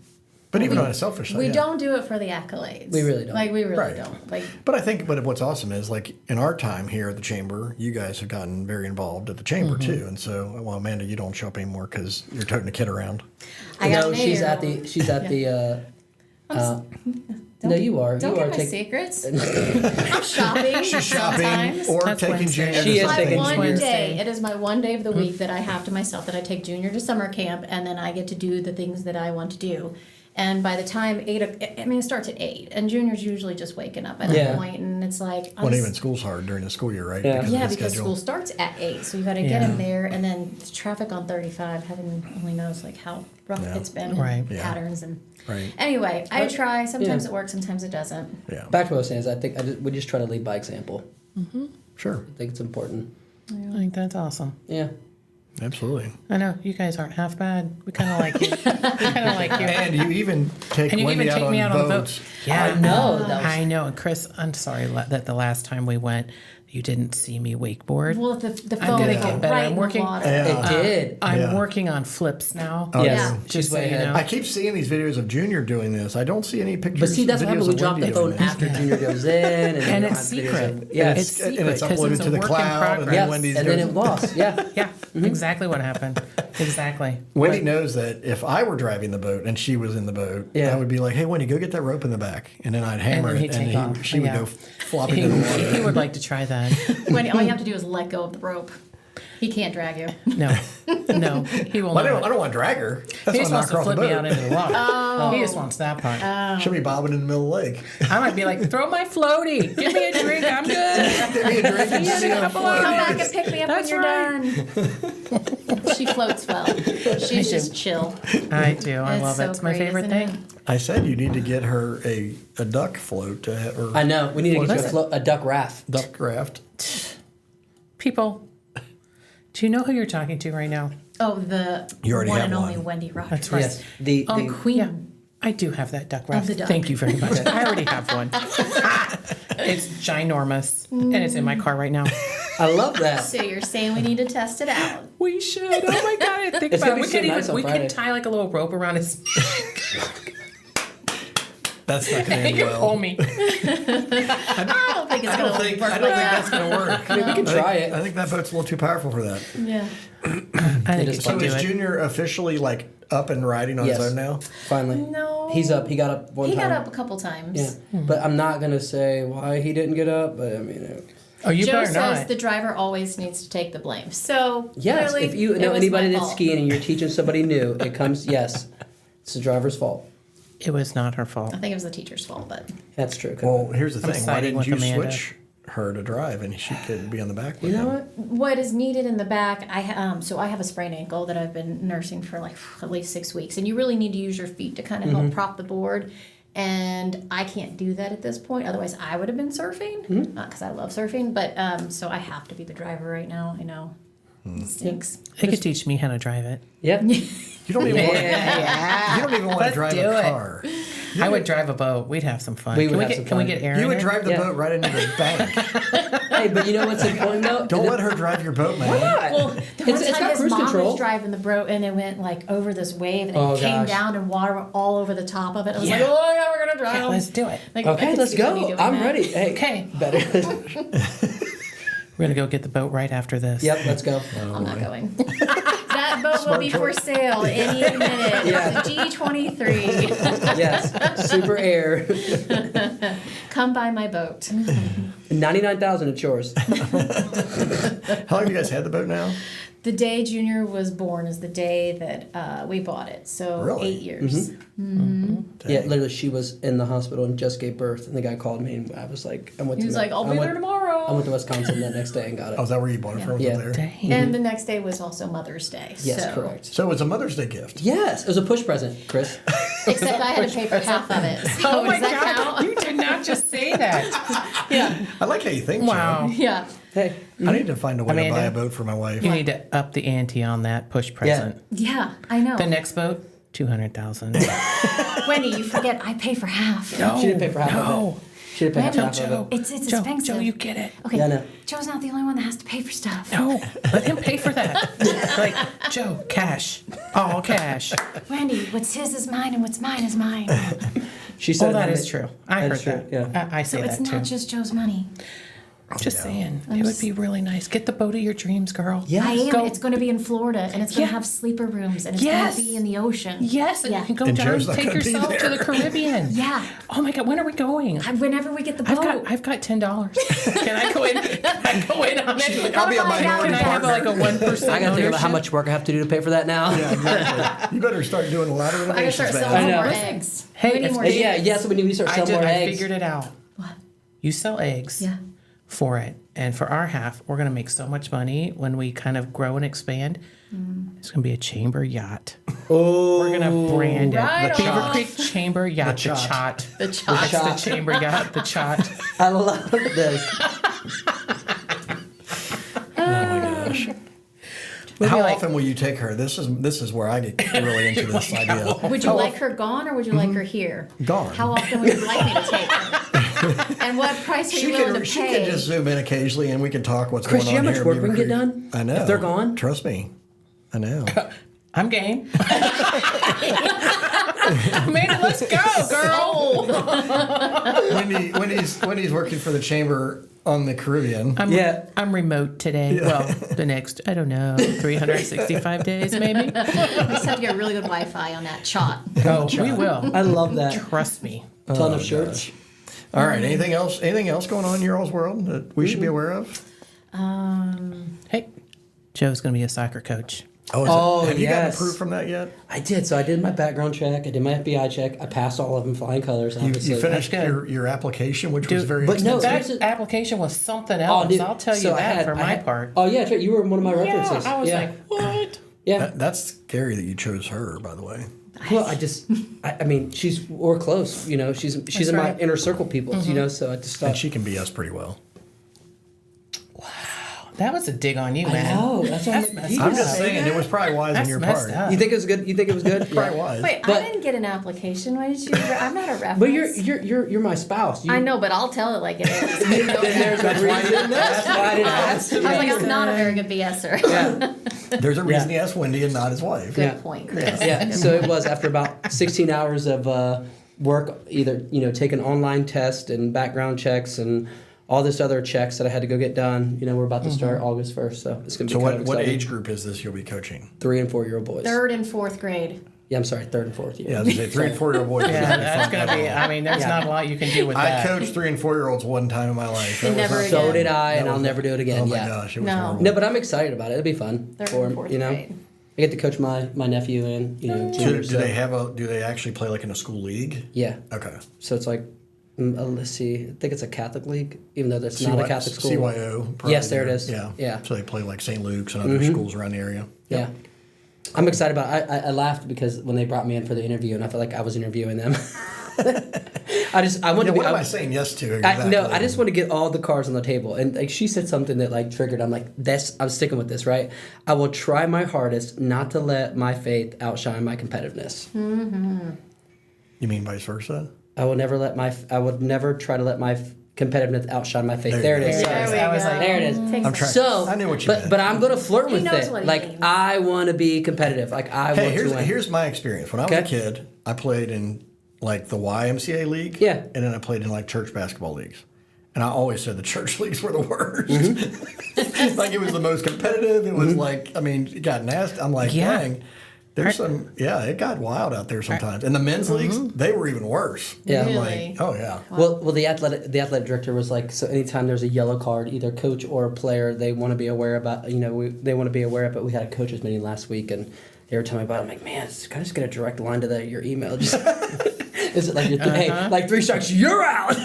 S1: But even on a selfish side,
S4: We
S1: yeah.
S4: don't do it for the accolades.
S3: We really don't.
S4: Like, we really
S1: Right.
S4: don't. Like,
S1: But I think, what's awesome is like in our time here at the chamber, you guys have gotten very involved at the chamber too. And so, well, Amanda, you don't show up anymore because you're toting the kid around.
S4: I got
S3: No,
S4: an
S3: she's at
S4: 8-year-old.
S3: the. No, you are.
S4: Don't
S3: you are
S4: get my
S3: taking.
S4: secrets. I'm shopping.
S1: She's shopping
S4: sometimes.
S1: or
S2: That's
S1: taking
S2: Wednesday.
S1: Junior.
S3: She
S1: to
S3: is
S4: My
S3: taking
S1: something.
S4: one
S3: Junior.
S4: day. It is my one day of the week that I have to myself, that I take Junior to summer camp, and then I get to do the things that I want to do. And by the time it starts at 8, and Junior's usually just waking up at
S3: Yeah.
S4: that point, and it's like,
S1: Well, even school's hard during the school year, right?
S3: Yeah.
S1: of
S4: yeah,
S1: the
S4: because
S1: schedule.
S4: school starts at 8, so you got to get
S2: Yeah.
S4: him there, and then traffic on 35. Heaven only knows like how rough
S1: Yeah.
S4: it's been,
S2: Right.
S1: Yeah.
S4: patterns and.
S1: Right.
S4: Anyway, I try. Sometimes
S3: yeah.
S4: it works, sometimes it doesn't.
S1: Yeah.
S3: Back to what I was saying is, I think we just try to lead by example.
S1: Sure.
S3: I think it's important.
S2: I think that's awesome.
S3: Yeah.
S1: Absolutely.
S2: I know you guys aren't half bad. We kind of like you. We kind of like you.
S1: And you even take
S2: And you
S1: Wendy
S2: even
S1: out
S2: take
S1: on
S2: me out on the boat.
S1: boats.
S2: Yeah,
S3: I know, that was-
S2: I know. And Chris, I'm sorry that the last time we went, you didn't see me wakeboard.
S4: Well, the
S2: I'm
S4: phone
S2: gonna
S4: got
S2: get better.
S4: right
S2: I'm
S4: in
S2: working-
S4: the water.
S1: Yeah.
S3: It did.
S2: I'm
S1: Yeah.
S2: working on flips now.
S1: Oh,
S3: Yes.
S4: yeah.
S3: She's
S2: Just so
S3: way
S2: you
S3: ahead.
S2: know.
S1: I keep seeing these videos of Junior doing this. I don't see any pictures.
S3: But see, that's what
S1: videos
S3: happens. We
S1: of
S3: drop the
S1: Wendy
S3: phone
S1: doing this.
S3: after Junior goes in, and, then
S2: And
S3: we don't
S2: it's
S3: have videos
S2: secret.
S3: of- Yeah.
S2: It's
S1: and
S2: secret
S1: it's
S2: 'cause
S1: uploaded
S2: it's a
S1: to the
S2: work in
S1: cloud, and
S2: progress.
S1: then
S3: Yes,
S1: Wendy's
S3: and then
S1: doing-
S3: it lost. Yeah.
S2: Yeah, exactly what happened. Exactly.
S1: Wendy knows that if I were driving the boat and she was in the boat,
S3: Yeah.
S1: I would be like, "Hey, Wendy, go get that rope in the back," and then I'd hammer
S2: then
S1: it,
S2: he'd take off.
S1: she would
S2: Yeah.
S1: go flopping
S2: He,
S1: in the water.
S2: he would like to try that.
S4: When all you have to do is let go of the rope. He can't drag you.
S2: No, no, he will
S1: Well, I
S2: not.
S1: don't want to drag her. That's
S2: He
S1: why
S2: just
S1: I
S2: wants
S1: knock her
S2: to
S1: off the
S2: flip me
S1: boat.
S2: out into the water. He just wants that part.
S1: She'll be bobbing in the middle of the lake.
S2: I might be like, throw my floaty. Give me a drink. I'm good.
S1: Give me a drink and
S2: See you
S1: see
S2: in a
S1: how
S2: couple
S1: far
S2: of
S4: Come
S1: it
S4: back
S1: is.
S4: and pick me up
S2: That's
S4: when you're done. She floats well. She's just chill.
S2: I do. I
S4: It's
S2: love
S4: so
S2: it. It's my
S4: great,
S2: favorite
S4: isn't it?
S2: thing.
S1: I said you need to get her a duck float to have, or
S3: I know. We need to get
S2: Listen.
S3: you a duck raft.
S1: duck raft.
S2: People, do you know who you're talking to right now?
S4: Oh, the
S1: You already
S4: one
S1: have
S4: and only
S1: one.
S4: Wendy Rodgers.
S2: That's right.
S3: Yes. The
S4: Queen.
S2: Yeah, I do have that duck raft.
S4: the duck.
S2: Thank you very much. I already have one. It's ginormous, and it's in my car right now.
S3: I love that.
S4: So you're saying we need to test it out?
S2: We should. Oh my god! I think
S3: It's
S2: about
S3: gonna
S2: it.
S3: be so nice on
S2: We
S3: Friday.
S2: could tie like a little rope around his
S1: That's not going to
S2: and
S1: end
S2: you can pull
S1: well.
S2: me.
S4: I don't think it's
S1: I
S4: gonna
S1: don't think
S4: work like
S1: that's
S4: that.
S1: going to work.
S3: I mean, we can try it.
S1: I think that boat's a little too powerful for that.
S4: Yeah.
S2: I think
S3: is
S2: it
S1: So
S2: should do
S1: is
S2: it.
S1: Junior officially like up and riding on
S3: Yes.
S1: his own now?
S3: Finally.
S4: No.
S3: He's up. He got up one
S4: He
S3: time.
S4: got up a couple times.
S3: Yeah. But I'm not going to say why he didn't get up, but I mean,
S2: Oh, you
S4: Joe
S2: better
S4: says
S2: not.
S4: the driver always needs to take the blame. So
S3: yes,
S4: really,
S3: if you
S4: it
S3: know
S4: was
S3: anybody
S4: my
S3: that's
S4: fault.
S3: skiing and you're teaching somebody new, it comes, yes, it's the driver's fault.
S2: It was not her fault.
S4: I think it was the teacher's fault, but
S3: That's true.
S1: Well, here's the
S2: I'm
S1: thing. Why
S2: siding
S1: didn't
S2: with
S1: you
S2: Amanda.
S1: switch her to drive and she could be on the back with
S3: You know
S1: him?
S3: what?
S4: what is needed in the back, so I have a sprained ankle that I've been nursing for like at least 6 weeks, and you really need to use your feet to kind of help prop the board. And I can't do that at this point. Otherwise, I would have been surfing because I love surfing. But so I have to be the driver right now. I know it stinks.
S2: They could teach me how to drive it.
S3: Yep.
S1: You don't even want to. You don't even want to
S2: Let's
S1: drive
S2: do
S1: a
S2: it.
S1: car.
S2: I would drive a boat. We'd have some fun.
S3: We
S2: Can
S3: would
S2: we
S3: have
S2: get
S3: some
S2: Can we
S3: fun.
S2: get Aaron?
S1: You would
S2: in?
S1: drive the
S3: Yeah.
S1: boat right into the bank.
S3: Hey, but you know what's important though?
S1: Don't let her drive your boat, man.
S4: Well, the one
S3: It's
S4: time
S3: got
S4: his
S3: cruise
S4: mom
S3: control.
S4: was driving the boat and it went like over this wave and
S3: Oh,
S4: it came
S3: gosh.
S4: down and water went all over the top of it. I was
S2: Yeah.
S4: like, oh yeah, we're gonna
S2: Yeah,
S4: drown.
S2: let's do it.
S4: Like, I
S3: Okay,
S4: could
S3: let's
S4: see Wendy
S3: go.
S4: doing
S3: I'm
S4: that.
S3: ready. Hey,
S2: Okay.
S3: better.
S2: We're gonna go get the boat right after this.
S3: Yep, let's go.
S4: I'm not going. That boat will be for
S1: choice.
S4: sale any minute.
S3: Yeah.
S4: It's a G23.
S3: Yes, Super Air.
S4: Come buy my boat.
S3: 99,000 at yours.
S1: How long have you guys had the boat now?
S4: The day Junior was born is the day that we bought it. So
S1: Really?
S4: 8 years.
S3: Yeah, literally, she was in the hospital and just gave birth, and the guy called me, and I was like, I went
S4: He
S3: to
S4: was
S3: Ma-
S4: like, I'll
S3: I
S4: be
S3: went-
S4: there tomorrow.
S3: I went to Wisconsin that next day and got it.
S1: Oh, is that where you bought it from? Was
S3: Yeah.
S1: it there?
S2: Dang.
S4: And the next day was also Mother's Day.
S3: Yes,
S4: so.
S3: correct.
S1: So it was a Mother's Day gift.
S3: Yes, it was a push present, Chris.
S4: Except I had to pay for half of it. So
S2: Oh my
S4: does that
S2: god!
S4: count?
S2: You did not just say that.
S4: Yeah.
S1: I like how you think,
S2: Wow.
S4: Yeah.
S3: Hey,
S1: Joe. I need to find a way
S2: Amanda?
S1: to buy a boat for my wife.
S2: You need to up the ante on that push present.
S4: Yeah, I know.
S2: The next boat, 200,000.
S4: Wendy, you forget I pay for half.
S2: No,
S3: She didn't pay for half of
S2: no.
S3: she didn't pay
S4: Random
S3: half of
S2: Joe.
S3: it.
S4: It's
S2: Joe,
S4: expensive.
S2: Joe, you get it.
S4: Okay.
S3: Yeah, I know.
S4: Joe's not the only one that has to pay for stuff.
S2: No, let him pay for that. Like, Joe, cash. All cash.
S4: Wendy, what's his is mine, and what's mine is mine.
S3: She said
S2: That is true. I heard
S3: That's true,
S2: that.
S3: yeah.
S2: I
S4: So
S2: say
S4: it's
S2: that
S4: not
S2: too.
S4: just Joe's money.
S2: Just saying, it would be really nice. Get the boat of your dreams, girl.
S3: Yes.
S4: I am.
S2: Go.
S4: It's going to be in Florida, and it's going to
S2: Yeah.
S4: have sleeper rooms, and it's
S2: Yes.
S4: going to be in the ocean.
S2: Yes, and
S4: Yeah.
S2: you can go
S1: And
S2: down
S1: Joe's
S2: and
S1: not
S2: take
S1: gonna be
S2: yourself to
S1: there.
S2: the Caribbean.
S4: Yeah.
S2: Oh my God, when are we going?
S4: Whenever we get the boat.
S2: I've got $10. Can I go in? Can I go in on it?
S1: I'll be a
S4: Find out.
S1: minority
S2: Can I have
S1: partner.
S2: like a 1%?
S3: I gotta think about how
S2: ownership?
S3: much work I have to do to pay for that now.
S1: Yeah, exactly. You better start doing a lot of
S4: I gotta
S1: renovations,
S4: start
S1: man.
S4: selling
S3: know.
S4: more
S3: Listen,
S4: eggs.
S2: hey,
S4: We need
S2: if
S4: more
S2: they-
S3: Yeah, so we need to start selling more
S2: I
S3: eggs.
S2: figured it out.
S4: What?
S2: You sell eggs
S4: Yeah.
S2: for it. And for our half, we're going to make so much money when we kind of grow and expand. It's going to be a chamber yacht.
S3: Oh,
S2: We're going to brand it.
S4: Right
S2: the Beaver
S4: on.
S2: Creek Chamber Yacht. The
S1: chot.
S2: Chot.
S4: The chot.
S2: That's the chamber yacht. The Chot.
S3: I love this.
S1: Oh my gosh.
S2: We'll
S1: How
S2: be like-
S1: often will you take her? This is where I get really into this idea.
S4: Would you like her gone, or would you like her here?
S1: Gone.
S4: How often would you like me to take her? And what price are you willing to
S1: She
S4: pay?
S1: can just zoom in occasionally and we can talk what's
S3: Chris,
S1: going
S3: you
S1: on
S3: know how
S1: here.
S3: much
S1: in
S3: work we
S1: Beaver
S3: can get
S1: Creek.
S3: done?
S1: I know.
S3: If they're gone?
S1: Trust me. I know.
S2: I'm game. Amanda, let's go, girl.
S1: Wendy's working for the chamber on the Caribbean.
S2: I'm remote today. Well, the next, I don't know, 365 days maybe.
S4: We just have to get really good Wi-Fi on that chot.
S2: Oh, we will.
S3: I love that.
S2: Trust me.
S3: Ton of shirts.
S1: All right. Anything else? Anything else going on in your all's world that we should be aware of?
S2: Hey, Joe's going to be a soccer coach.
S1: Oh, have you gotten
S3: yes.
S1: approved from that yet?
S3: I did. So I did my background check. I did my FBI check. I passed all of them flying colors. Obviously.
S1: You finished
S2: That's good.
S1: your application, which was
S2: Dude,
S1: very
S3: but no,
S1: extensive.
S2: That application was something else.
S3: dude,
S2: I'll tell you
S3: so I
S2: that
S3: had-
S2: for
S3: I
S2: my
S3: had-
S2: part.
S3: Oh yeah, that's right. You were one of my
S2: Yeah,
S3: references.
S2: I was like, what?
S3: yeah.
S1: That's scary that you chose her, by the way.
S3: Well, I mean, we're close. You know, she's in
S2: right.
S3: my inner circle people. You know, so I just thought.
S1: And she can be us pretty well.
S2: That was a dig on you,
S3: I
S2: man.
S3: know. That's what
S2: That's messed
S1: I'm
S2: up.
S1: just saying, it was probably wise on
S2: That's
S1: your
S2: messed
S1: part.
S2: up.
S3: You think it was good? You think it was good?
S1: Probably wise.
S4: Wait,
S3: But-
S4: I didn't get an application. Why did you? I'm not a reference.
S3: But you're my spouse.
S4: I know, but I'll tell it like it is.
S3: Then there's a reason. That's why I didn't ask.
S4: I was like, I'm not a very good BSer.
S3: Yeah.
S1: There's a reason
S3: Yeah.
S1: he asked Wendy and not his wife.
S4: Good
S3: Yeah.
S4: point, Chris.
S3: Yeah. So it was after about 16 hours of work, either taking online tests and background checks and all this other checks that I had to go get done. We're about to start August 1st, so it's gonna be
S1: So
S3: kind of
S1: what
S3: exciting.
S1: age group is this you'll be coaching?
S3: 3 and 4 year old boys.
S4: 3rd and 4th grade.
S3: Yeah, I'm sorry, 3rd and 4th year.
S1: Yeah, I was gonna say 3 and 4 year old boys.
S2: Yeah, that's going to be, I mean, there's not a lot you can do with
S1: I
S2: that.
S1: coached 3 and 4 year olds one time in my life. That was
S4: Never
S1: not-
S4: again.
S3: So did I, and
S1: that
S3: I'll
S1: was-
S3: never do it again.
S1: Oh my
S3: yeah.
S1: gosh, it was
S4: No.
S1: horrible.
S3: No, but I'm excited about it. It'll be fun
S4: 3rd
S3: for
S4: and
S3: him.
S4: 4th
S3: You know,
S4: grade.
S3: I get to coach my nephew and juniors.
S1: Do they do they actually play like in a school league?
S3: Yeah.
S1: Okay.
S3: So it's like, let's see. I think it's a Catholic league, even though that's not a Catholic school.
S1: CYO. probably
S3: Yes, there it is.
S1: Yeah.
S3: Yeah.
S1: So they play like St. Luke's and other schools around the area.
S3: Yeah. I'm excited about it. I laughed because when they brought me in for the interview, and I felt like I was interviewing them. I want to be.
S1: What am I saying yes to?
S3: No,
S1: Exactly.
S3: I just want to get all the cards on the table. And like she said something that like triggered. I'm like, I'm sticking with this, right? I will try my hardest not to let my faith outshine my competitiveness.
S1: You mean vice versa?
S3: I would never try to let my competitiveness outshine my faith.
S1: There
S3: There
S1: you
S3: it is.
S1: go.
S3: Sorry.
S2: There we
S4: I was
S2: go.
S4: like,
S3: There it is.
S1: I'm trying.
S3: So,
S1: I knew what you
S3: but
S1: meant.
S3: but I'm gonna flirt with
S4: knows
S3: it.
S4: what he
S3: Like
S4: means.
S3: I want to be competitive. Like I
S1: Hey,
S3: want to win.
S1: here's my experience. When I was
S3: Okay.
S1: a kid, I played in like the YMCA league.
S3: Yeah.
S1: And then I played in like church basketball leagues. And I always said the church leagues were the worst.
S3: Mm-hmm.
S1: Like it was the most competitive. It was like, I mean, it got nasty. I'm like,
S2: Yeah.
S1: dang. There's it got wild out there sometimes. And the men's leagues, they were even worse.
S3: Yeah.
S1: I'm
S4: Really?
S1: like, oh yeah.
S3: Well, the athletic director was like, so anytime there's a yellow card, either coach or a player, they want to be aware about. They want to be aware of it. We had a coaches meeting last week, and they were telling me about it. I'm like, man, can I just get a direct line to your email? Just is it like hey, like 3 strikes, you're out.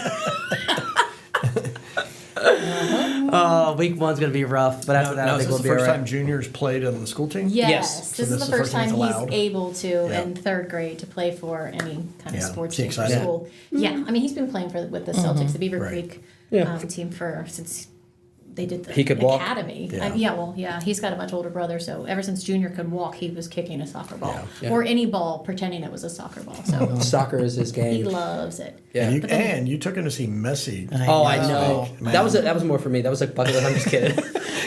S3: Oh, week 1's gonna be rough, but after that,
S1: Now,
S3: I
S1: is
S3: think
S1: this
S3: we'll
S1: the
S3: be
S1: first
S3: alright.
S1: time juniors played on the school team?
S4: Yes.
S1: So
S4: This is the first time
S1: he's
S4: he's
S1: allowed?
S4: able to
S1: Yeah.
S4: in 3rd grade to play for any kind of
S1: Yeah.
S4: sports
S1: Is he
S4: team for
S1: excited?
S4: school. Yeah, I mean he's been playing with the Celtics, the Beaver
S1: Right.
S4: Creek
S3: Yeah.
S4: team since they did the
S3: He could walk.
S4: academy.
S1: Yeah.
S4: He's got a much older brother, so ever since Junior could walk, he was kicking a soccer ball
S3: Yeah.
S4: or any ball, pretending it was a soccer ball. So
S3: Soccer is his
S4: he
S3: game.
S4: loves it.
S3: Yeah.
S1: And you took him to see Messi.
S3: Oh, I
S2: know.
S3: know.
S1: Man.
S3: That was more for me. That was like bucket list. I'm just kidding.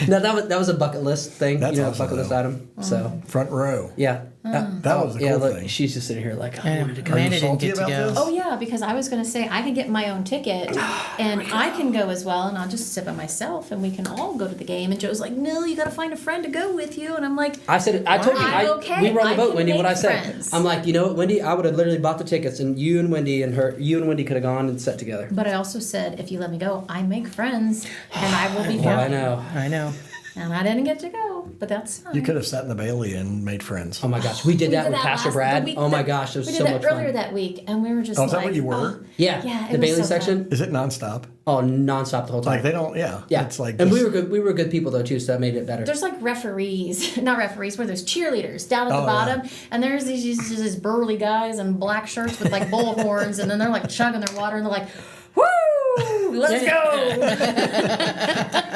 S3: No, that was a bucket list thing.
S1: That's
S3: a
S1: awesome,
S3: bucket list
S1: though.
S3: item. So
S1: Front row.
S3: yeah,
S1: That was the cool
S3: look,
S1: thing.
S3: she's just sitting here like, I wanted to go.
S2: Amanda didn't
S1: salty
S2: get to
S1: about
S2: go.
S1: this?
S4: Oh yeah, because I was going to say I can get my own ticket, and I can go as well, and I'll just sit by myself, and we can all go to the game. And Joe's like, "No, you got to find a friend to go with you." And I'm like,
S3: I said, I told you,
S4: I'm okay.
S3: we were on the
S4: I
S3: boat,
S4: can
S3: Wendy. What
S4: make
S3: I said,
S4: friends.
S3: I'm like, you know what, Wendy, I would have literally bought the tickets, and you and Wendy could have gone and sat together.
S4: but I also said, if you let me go, I make friends, and I will be
S3: Oh, I
S4: fine.
S3: know.
S2: I know.
S4: And I didn't get to go, but that's fine.
S1: You could have sat in the Bailey and made friends.
S3: Oh my gosh, we did that with Pastor Brad.
S4: the
S3: Oh my
S4: week
S3: gosh, it was
S4: we
S3: so
S4: did
S3: much
S4: that earlier
S3: fun.
S4: that week, and we were just
S1: Oh, is that
S4: like,
S1: where you were?
S4: oh.
S3: Yeah,
S4: Yeah,
S3: the
S4: it was
S3: Bailey
S4: so
S3: section.
S1: Is it nonstop?
S3: Oh, nonstop the whole time.
S1: Like they don't. Yeah.
S3: Yeah,
S1: It's like.
S3: and
S1: this-
S3: we were good people though too, so that made it better.
S4: There's like referees, not referees, where there's cheerleaders down at the
S1: Oh,
S4: bottom,
S1: yeah.
S4: and there's these burly guys in black shirts with like bull horns, and then they're like chugging their water, and they're like, "Woo, let's go!"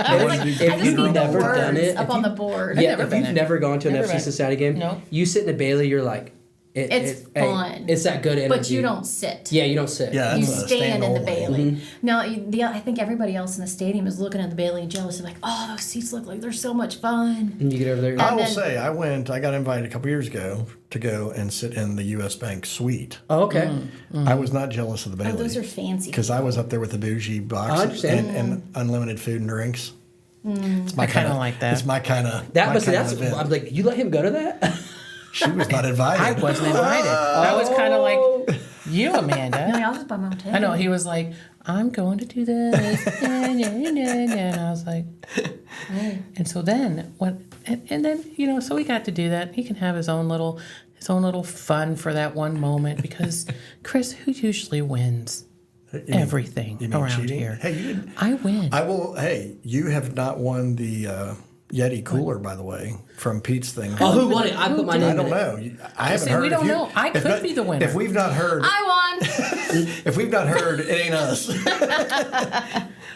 S4: I just
S3: If you've
S4: need the
S3: never
S4: words
S3: done it,
S4: up on the board.
S3: Yeah,
S2: never
S3: if
S2: been
S3: you've
S2: in.
S3: never gone to an
S2: Never
S3: FC
S2: been.
S3: Cincinnati game,
S2: No.
S3: you sit in the Bailey, you're like,
S4: It's
S3: hey,
S4: fun.
S3: it's that good energy.
S4: But you don't sit.
S3: Yeah, you don't sit.
S1: Yeah,
S4: You
S1: that's a
S4: stand in the
S1: only.
S4: Bailey. Now, I think everybody else in the stadium is looking at the Bailey and jealous. They're like, "Oh, those seats look like they're so much fun."
S3: And you get over there.
S1: I
S3: You're
S1: will
S3: like,
S4: then-
S1: say, I got invited a couple years ago to go and sit in the U.S. Bank suite.
S3: oh, okay.
S1: I was not jealous of the Bailey.
S4: Oh, those are fancy.
S1: Because I was up there with the bougie box
S3: I understand.
S1: and unlimited food and drinks. It's my
S2: I kinda like that.
S1: It's my kind of
S3: That
S1: my
S3: was
S1: kinda
S3: that's.
S1: event.
S3: I'm like, you let him go to that?
S1: She was not invited.
S2: I wasn't invited. I was kind of like you,
S4: No,
S2: Amanda.
S4: I'll just buy my own ticket.
S2: I know. He was like, I'm going to do this. And I was like, oh. And so then, and then, so he got to do that. He can have his own little fun for that one moment because, Chris, who usually wins everything
S1: you mean
S2: around
S1: cheating?
S2: here?
S1: Hey, you didn't.
S2: I win.
S1: I will. Hey, you have not won the Yeti cooler, by the way, from Pete's thing.
S3: Oh, who won it? I put my
S1: I
S3: name
S1: don't
S3: in it.
S1: know. I haven't
S2: See,
S1: heard.
S2: we
S1: If
S2: don't
S1: you-
S2: know. I
S1: if
S2: could
S1: not-
S2: be the winner.
S1: If we've not heard,
S4: I won.
S1: if we've not heard, it ain't us.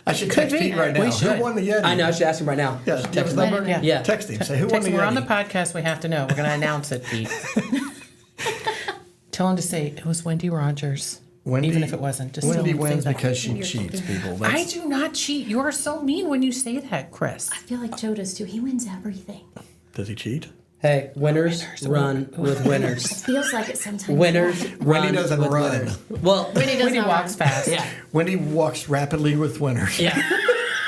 S1: I should text
S2: be.
S1: Pete right now.
S2: We should.
S1: Who won the Yeti?
S3: I know. I should ask him right now.
S1: Yeah,
S3: Just
S1: text
S3: him.
S1: number.
S2: Yeah.
S1: Text him. Say who won
S2: Text
S1: the
S2: him. We're on
S1: Yeti.
S2: the podcast. We have to know. We're going to announce it, Pete. Tell him to say it was Wendy Rodgers.
S1: Wendy-
S2: Even if it wasn't. Just
S1: Wendy
S2: tell him to say
S1: wins
S2: that.
S1: because she cheats, people. That's-
S2: I do not cheat. You are so mean when you say that, Chris.
S4: I feel like Joe does too. He wins everything.
S1: Does he cheat?
S3: Hey, winners run with winners.
S4: Feels like it sometimes.
S3: Winners
S1: Wendy
S3: run
S1: doesn't
S3: with
S1: run.
S3: winners. Well,
S4: Wendy does
S2: Wendy
S4: not
S2: walks
S4: run.
S2: fast.
S3: yeah,
S1: Wendy walks rapidly with winners.
S3: yeah.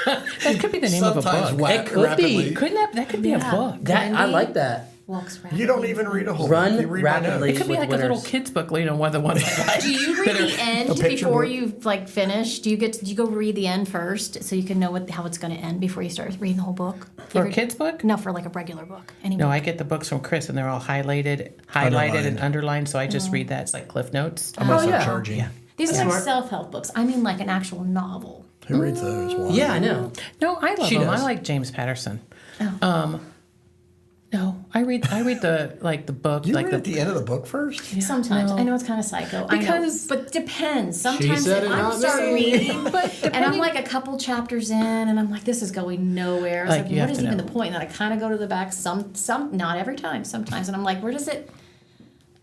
S2: That could be the name of a
S1: Sometimes
S2: book.
S3: It could be.
S2: Couldn't that could be
S4: Yeah.
S2: a book.
S3: That I
S4: Wendy
S3: like that.
S4: Walks rapidly.
S1: You don't even read a whole
S3: Run
S1: book. You read my
S3: rapidly.
S1: notes.
S2: It could be
S3: with
S2: like a little
S3: winners.
S2: kid's book, one of the ones I like.
S4: Do you read the end
S1: a picture
S4: before
S1: book.
S4: you've like finished? Do you go read the end first so you can know how it's going to end before you start reading the whole book?
S2: For a kid's book?
S4: No, for like a regular book. Any
S2: No,
S4: book.
S2: I get the books from Chris and they're all highlighted
S1: Underlined.
S2: and underlined, so I just read that. It's like Cliff Notes.
S1: I'm also
S3: yeah.
S1: charging.
S2: Yeah.
S4: These are
S3: Smart.
S4: like self-help books. I mean, like an actual novel.
S1: Who reads those? Why?
S3: Yeah, I know.
S2: No, I love
S3: She
S2: them.
S3: does.
S2: I like James Patterson.
S4: Oh.
S2: No, I read the book
S1: You
S2: like
S1: read at the end of the book first?
S4: Sometimes
S2: no.
S4: I know it's kind of psycho.
S2: Because-
S4: but depends. Sometimes
S3: said
S4: if
S3: it,
S4: I
S3: not
S4: start
S3: me.
S4: reading,
S2: But
S4: and I'm like a couple chapters in, and I'm like, this is going nowhere. It's
S2: Like,
S4: like,
S2: you
S4: what
S2: have
S4: is
S2: to
S4: even
S2: know.
S4: the point? And then I kind of go to the back. Some, not every time. Sometimes, and I'm like, where does it?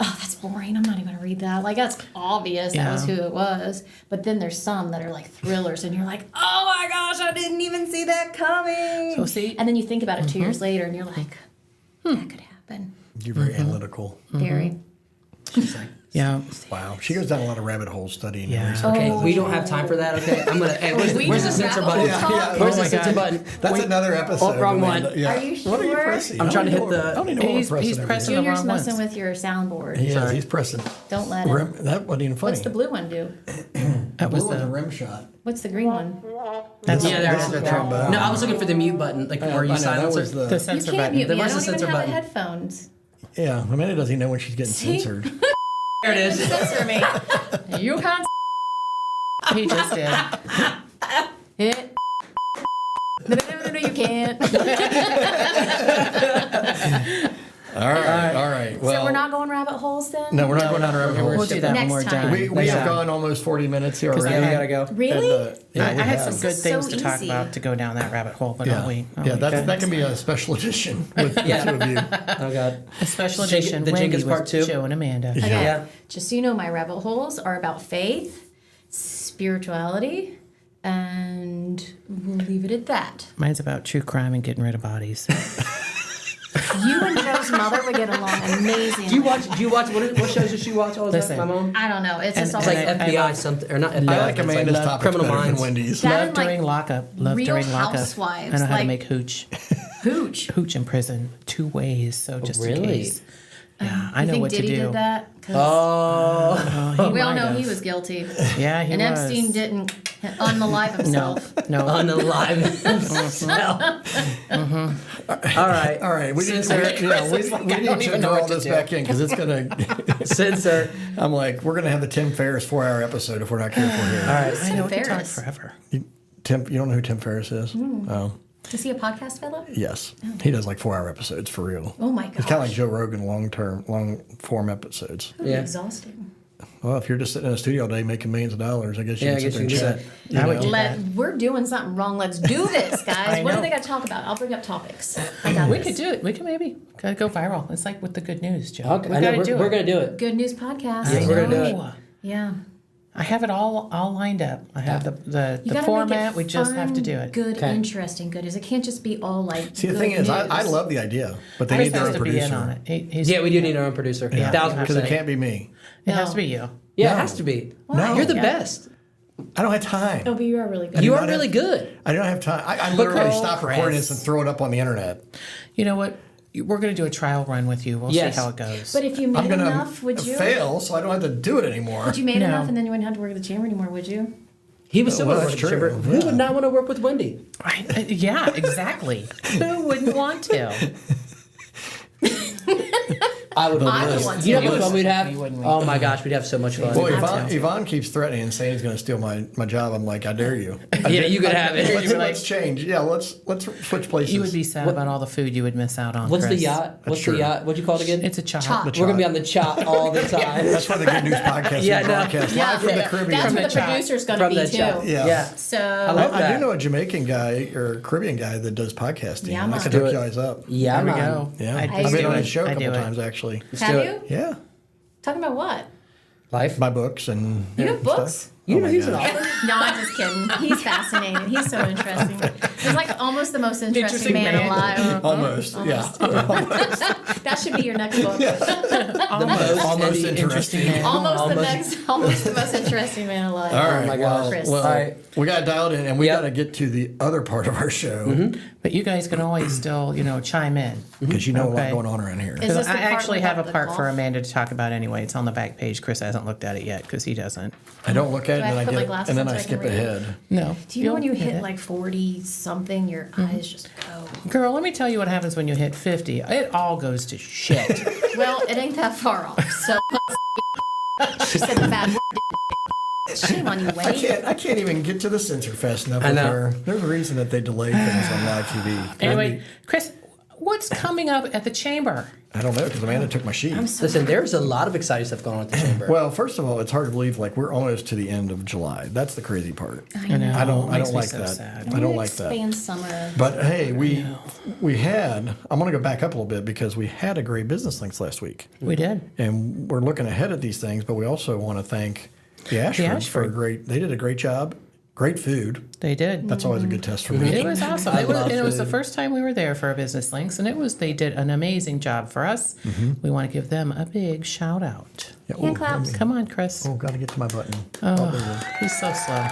S4: Oh, that's boring. I'm not even gonna read that. Like that's obvious. That was
S2: Yeah.
S4: who it was. But then there's some that are like thrillers, and you're like, oh my gosh, I didn't even see that coming.
S2: So see-
S4: and then you think about it 2 years later, and you're like, that could happen.
S1: You're very analytical.
S4: Very.
S3: She's like,
S2: Yeah.
S1: Wow. She goes down a lot of rabbit holes studying
S2: Yeah.
S1: and researching.
S3: okay,
S4: Oh.
S3: we don't have time for that. Okay, I'm gonna. Hey, where's the,
S4: We
S3: where's the
S4: do
S3: censor
S4: rabbit
S3: button?
S4: hole
S1: talk?
S3: Where's
S2: Oh
S3: the
S2: my
S3: censor
S2: God.
S3: button?
S1: That's another episode.
S3: Oh, wrong
S1: Amanda.
S3: one.
S1: Yeah.
S4: Are you
S1: What are you
S4: sure?
S1: pressing?
S3: I'm
S1: I
S3: trying to
S1: don't
S3: hit
S1: even know
S3: the-
S1: what- I don't even know what
S2: He's
S1: we're pressing.
S2: pressing
S1: over
S2: the
S4: Junior's
S2: wrong
S4: messing
S2: ones.
S4: with your soundboard.
S1: here.
S3: Sorry.
S1: He's pressing.
S4: Don't let him.
S1: Rim, that wasn't even funny.
S4: What's the blue one do?
S2: That was
S1: Blue one's a
S2: the
S1: rim shot.
S4: What's the green one?
S2: that's
S3: Yeah, there
S1: This
S3: it
S1: is
S3: is.
S1: the trombone.
S3: No, I was looking for the mute button, like
S1: I
S3: where you
S1: know, that
S3: silence
S1: was
S3: it.
S2: the
S1: the.
S4: You
S2: censor
S4: can't
S2: button.
S4: mute me. I
S3: Where's
S4: don't
S3: the
S4: even
S3: censor
S4: have
S3: button?
S4: headphones.
S1: Yeah, Amanda doesn't even know when she's getting
S4: See?
S1: censored.
S3: There it is.
S4: Censor me. You can't
S2: He just did.
S4: hit. No, you can't.
S1: All right. Well,
S4: So we're not going rabbit holes then?
S1: No, we're not going down a rabbit hole.
S2: We'll do that
S4: Next
S2: when we're
S4: time.
S2: done.
S1: We
S2: Yeah.
S1: have gone almost 40 minutes here
S2: Because
S1: already.
S3: Yeah, we gotta go.
S4: Really?
S1: And, yeah,
S2: I
S1: we
S2: had
S1: have.
S2: some good
S4: is
S2: things
S4: so
S2: to talk
S4: easy.
S2: about to go down that rabbit hole, but
S1: Yeah,
S2: don't we? Oh
S1: yeah.
S2: my
S1: That
S2: goodness.
S1: can be a special edition with the
S3: Yeah.
S1: two of you.
S3: Oh God.
S2: A special
S3: Jenkins-
S2: edition.
S3: the
S2: Wendy
S3: Jenkins
S2: with
S3: part 2.
S2: Joe and Amanda.
S1: Yeah.
S4: Okay.
S3: Yeah.
S4: Just so you know, my rabbit holes are about faith, spirituality, and we'll leave it at that.
S2: Mine's about true crime and getting rid of bodies.
S4: You and Joe's mother would get along amazingly.
S3: Do you watch? What shows does she watch all the
S2: Listen.
S3: time? My mom.
S4: I don't know. It's just all
S3: It's like
S2: And I
S3: FBI
S2: love-
S3: something or not FBI.
S1: I like
S3: but it's
S1: Amanda's
S3: like
S1: topics
S3: Criminal
S1: better than
S3: Minds.
S1: Wendy's.
S4: That
S2: Love
S4: and, like,
S2: during lockup. Love
S4: Real
S2: during lockup.
S4: Housewives,
S2: I know how to
S4: like-
S2: make hooch.
S4: Hooch.
S2: Hooch in prison 2 ways, so just in
S3: really?
S2: case. Yeah, I
S4: You
S2: know
S4: think
S2: what
S4: Diddy
S2: to do.
S4: did that? 'Cause
S3: Oh,
S4: we all
S2: might
S4: know
S2: have.
S4: he was guilty.
S2: Yeah, he
S4: And
S2: was.
S4: Epstein didn't unalive
S2: No,
S4: himself.
S2: no.
S3: unalive himself. All right,
S1: All right, we need,
S3: Censor.
S1: we, you know, we
S2: I
S1: need
S2: don't
S1: to
S2: even know
S1: throw all
S2: what to
S1: this
S2: do.
S1: back in because it's gonna.
S3: Censor.
S1: I'm like, we're gonna have the Tim Ferriss 4-hour episode if we're not careful here.
S3: All right.
S2: I know we can talk
S4: Ferris.
S2: forever.
S1: You don't know who Tim Ferriss is? Oh,
S4: Is he a podcast fellow?
S1: yes. He does like 4-hour episodes for real.
S4: Oh my
S1: It's
S4: gosh.
S1: kind of like Joe Rogan, long form episodes.
S4: That'd be
S3: Yeah.
S4: exhausting.
S1: Well, if you're just sitting in a studio all day making millions of dollars, I guess you
S3: Yeah,
S1: can
S3: I
S1: sit there and
S3: guess you
S1: chat.
S3: can
S1: You
S2: I would
S1: know?
S2: do that.
S4: We're doing something wrong. Let's do this, guys.
S2: I
S4: What do
S2: know.
S4: they got to talk about? I'll bring up topics. I got
S2: We
S4: this.
S2: could do it. We could maybe gotta go viral. It's like with the good news, Joe.
S3: Okay,
S2: We
S3: I know,
S2: gotta do
S3: we're
S2: it.
S3: gonna do it.
S4: Good news podcast.
S3: Yes, we're gonna do it.
S2: know.
S4: Yeah.
S2: I have it all lined up. I have
S4: You
S2: the
S4: gotta
S2: format.
S4: make it
S2: We just have to
S4: fun,
S2: do it.
S4: Good,
S3: Okay.
S4: interesting, good. It can't just be all like.
S1: See, the
S4: good
S1: thing is, I
S4: news.
S1: love the idea, but they
S2: Chris
S1: need their
S2: has
S1: own
S2: to be in on
S1: producer.
S2: it. He's-
S3: Yeah, we do need our own producer.
S1: Yeah,
S3: 1,000%.
S1: because it can't be me.
S2: It has
S4: No.
S2: to be you.
S3: Yeah,
S1: No.
S3: it has to be.
S1: No.
S3: You're the
S2: Yeah.
S3: best.
S1: I don't have time.
S4: Oh, but you are really good.
S3: You
S1: do
S3: are
S1: not
S3: really
S1: have-
S3: good.
S1: I don't have time. I literally
S3: Chris-
S1: stop recording this and throw it up on the internet.
S2: You know what? We're gonna do a trial run with you. We'll
S3: Yes.
S2: see how it goes.
S4: But if you
S1: I'm
S4: made
S1: gonna
S4: enough, would you?
S1: fail, so I don't have to do it anymore.
S4: Would you made
S2: No.
S4: enough, and then you wouldn't have to work at the chamber anymore, would you?
S3: He was so
S1: Well,
S3: well,
S1: that's true.
S3: Who would not want to work with Wendy?
S2: Yeah, exactly. Who wouldn't want to?
S3: I would.
S4: I would want
S3: You know
S4: to.
S3: how much fun we'd have?
S2: You wouldn't.
S3: Oh my gosh, we'd have so much fun.
S1: Well,
S2: I'd
S1: Yvonne keeps threatening and saying he's going to steal my job. I'm like, I dare you.
S3: Yeah, you could have it.
S1: Let's change. Yeah, let's switch places.
S2: You would be sad about all the food you would miss out on.
S3: What's the
S2: Chris.
S3: yacht? What's
S1: true.
S3: the yacht? What'd you call it again?
S2: It's a chop.
S4: Chop.
S1: The
S3: We're gonna be
S1: chop.
S3: on the chop all the time.
S1: That's why the Good News Podcast
S3: Yeah,
S1: is
S3: no.
S1: broadcast
S4: Yeah,
S1: live from the Caribbean.
S4: That's
S2: From
S4: what
S2: the
S4: the
S2: chat.
S4: producer's going
S3: From
S4: to
S3: the
S4: be too.
S3: chat.
S1: Yeah.
S3: Yeah.
S4: So
S3: love
S1: I
S3: that.
S1: do know a Jamaican guy or Caribbean guy that does podcasting.
S4: Yeah,
S1: and I
S4: man.
S1: could
S3: Do
S1: hook
S3: it.
S1: you guys up.
S3: Yeah,
S2: There we
S3: man.
S2: go.
S1: Yeah,
S2: I'd
S1: I've been
S2: do
S1: on
S2: it.
S1: his show a
S2: I'd
S1: couple
S2: do it.
S1: times actually.
S3: Let's
S4: have
S3: do
S4: you?
S3: it.
S1: Yeah,
S4: Talking about what?
S3: Life.
S1: my books and
S4: You have books?
S1: stuff.
S3: You know
S1: my
S3: he's an
S1: gosh.
S3: author.
S4: No, I'm just kidding. He's fascinating. He's so interesting. He's like almost the most interesting
S2: Interesting
S4: man
S2: man.
S4: alive.
S1: Almost, yeah.
S4: That should be your next book.
S1: Almost interesting.
S2: man.
S4: Almost the
S3: Almost.
S4: almost the most interesting man alive.
S1: All right,
S3: my
S1: well,
S3: gosh.
S4: Chris.
S1: well,
S3: All right.
S1: we got dialed in, and we
S3: Yep.
S1: got to get to the other part of our show
S2: But you guys can always still, chime in.
S1: because you know a lot
S2: Okay.
S1: going on around here.
S4: Is this the
S2: I
S4: part
S2: actually
S4: without
S2: have a
S4: the
S2: part for
S4: golf?
S2: Amanda to talk about anyway. It's on the back page. Chris hasn't looked at it yet because he doesn't.
S1: I don't look at it,
S4: Do I
S1: and then I
S4: have to put my
S1: get,
S4: glasses
S1: and then
S4: on
S1: I
S4: so I can
S1: skip
S4: read it?
S1: ahead.
S2: No.
S4: Do you know when you
S2: You'll
S4: hit
S2: get it.
S4: like 40 something, your eyes just go?
S2: Girl, let me tell you what happens when you hit 50. It all goes to shit.
S4: Well, it ain't that far off. So she said the bad word. Shame on you, Wendy.
S1: I can't even get to the censor fast enough
S3: I
S1: with
S3: know.
S1: her. There's a reason that they delay things on live TV.
S2: Anyway, Chris, what's coming up at the chamber?
S1: I don't know because Amanda took my sheet.
S3: Listen, there's a lot of exciting stuff going on at the chamber.
S1: Well, first of all, it's hard to believe like we're almost to the end of July. That's the crazy part.
S2: I know.
S1: I don't
S2: Makes me
S1: like
S2: so
S1: that.
S2: sad.
S1: I don't like that.
S4: Expand summer.
S1: But hey, we had. I'm going to go back up a little bit because we had a great business links last week,
S2: We did.
S1: and we're looking ahead at these things. But we also want to thank the Ashfords for a
S2: Ashford.
S1: great. They did a great job. Great food.
S2: They did.
S1: That's always a good test for me.
S2: It was awesome.
S3: I
S2: It was,
S3: love
S2: and it was the
S3: food.
S2: first time we were there for a business links, and they did an amazing job for us. We want to give them a big shout out.
S1: Yeah,
S4: Hand claps.
S2: Come on, Chris.
S1: Oh, got to get to my button.
S2: He's so slow.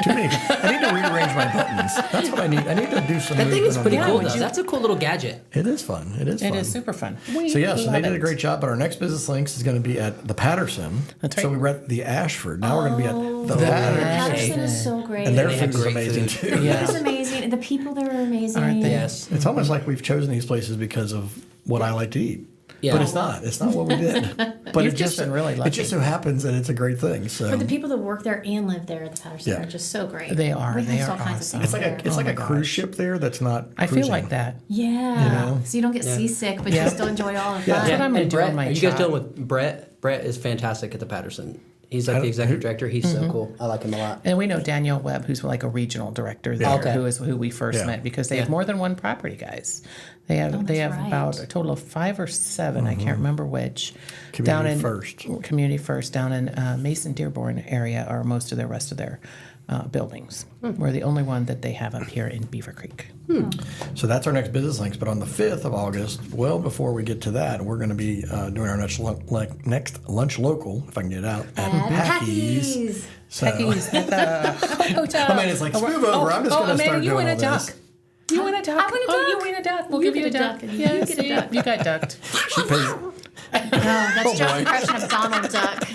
S1: Too many. I need to rearrange my buttons. That's what I need. I need to do some.
S3: that thing
S1: movement
S3: is
S1: on
S3: pretty
S1: the-
S3: cool,
S2: would
S3: though.
S2: you-
S3: That's a cool little gadget.
S1: It is fun. It is
S2: It
S1: fun.
S2: is super fun.
S1: So yes, and they did a great job. But our next business links is going to be at the Patterson.
S2: That's
S1: So
S2: right.
S1: we were at the Ashford. Now we're going to be at the Patterson,
S4: Patterson is so great.
S1: and their
S3: They have
S1: food is
S3: great
S1: amazing
S3: food.
S1: too.
S2: Yeah.
S4: It's amazing. The people there are amazing.
S2: Aren't they?
S3: Yes.
S1: It's almost like we've chosen these places because of what I like to eat.
S3: Yeah.
S1: But it's not. It's not what we did. But
S2: You've
S1: it
S2: just been really
S1: It
S2: lucky.
S1: just so happens that it's a great thing. So
S4: But the people that work there and live there at the Patterson
S1: Yeah.
S4: are just so great.
S2: They are.
S4: We
S2: They
S4: host
S2: are
S4: all kinds
S2: awesome.
S4: of
S1: it's
S4: things
S1: like a
S4: there.
S1: it's like
S2: my
S1: a cruise
S2: gosh.
S1: ship there that's not.
S2: I feel
S1: cruising.
S2: like that.
S4: Yeah.
S1: know?
S4: So you don't get seasick, but
S2: Yeah.
S4: you still enjoy all the fun.
S2: That's what I'm going to
S3: And
S2: do
S3: Brett,
S2: on my
S3: are you guys
S2: chop.
S3: dealing with Brett? Brett is fantastic at the Patterson. He's like the executive director. He's so cool. I like him a lot.
S2: And we know Danielle Webb, who's like a regional director there,
S3: Okay.
S2: who we first
S1: Yeah.
S2: met because they have
S3: Yeah.
S2: more than one property, guys. They have
S4: that's right.
S2: about a total of 5 or 7. I can't remember which.
S1: Community First.
S2: Community First down in Mason Dearborn area, or most of the rest of their buildings. We're the only one that they have up here in Beaver Creek.
S1: So that's our next business links. But on the 5th of August, well before we get to that, we're going to be doing our next lunch local, if I can get it out, at Packy's. So,
S2: Pecky's at the hotel.
S1: Amanda's like, smooth over. I'm just going to
S2: Amanda,
S1: start
S2: you
S1: doing
S2: win
S1: all
S2: a duck.
S1: this.
S2: You win a duck.
S4: I win a duck.
S2: Oh, you win a duck. We'll
S4: You
S2: give you a
S4: get a
S2: duck.
S4: duck.
S2: Yeah,
S4: You get a
S2: see?
S4: duck.
S2: You got ducked.
S1: She pays.
S4: That's Joe's impression of Donald Duck.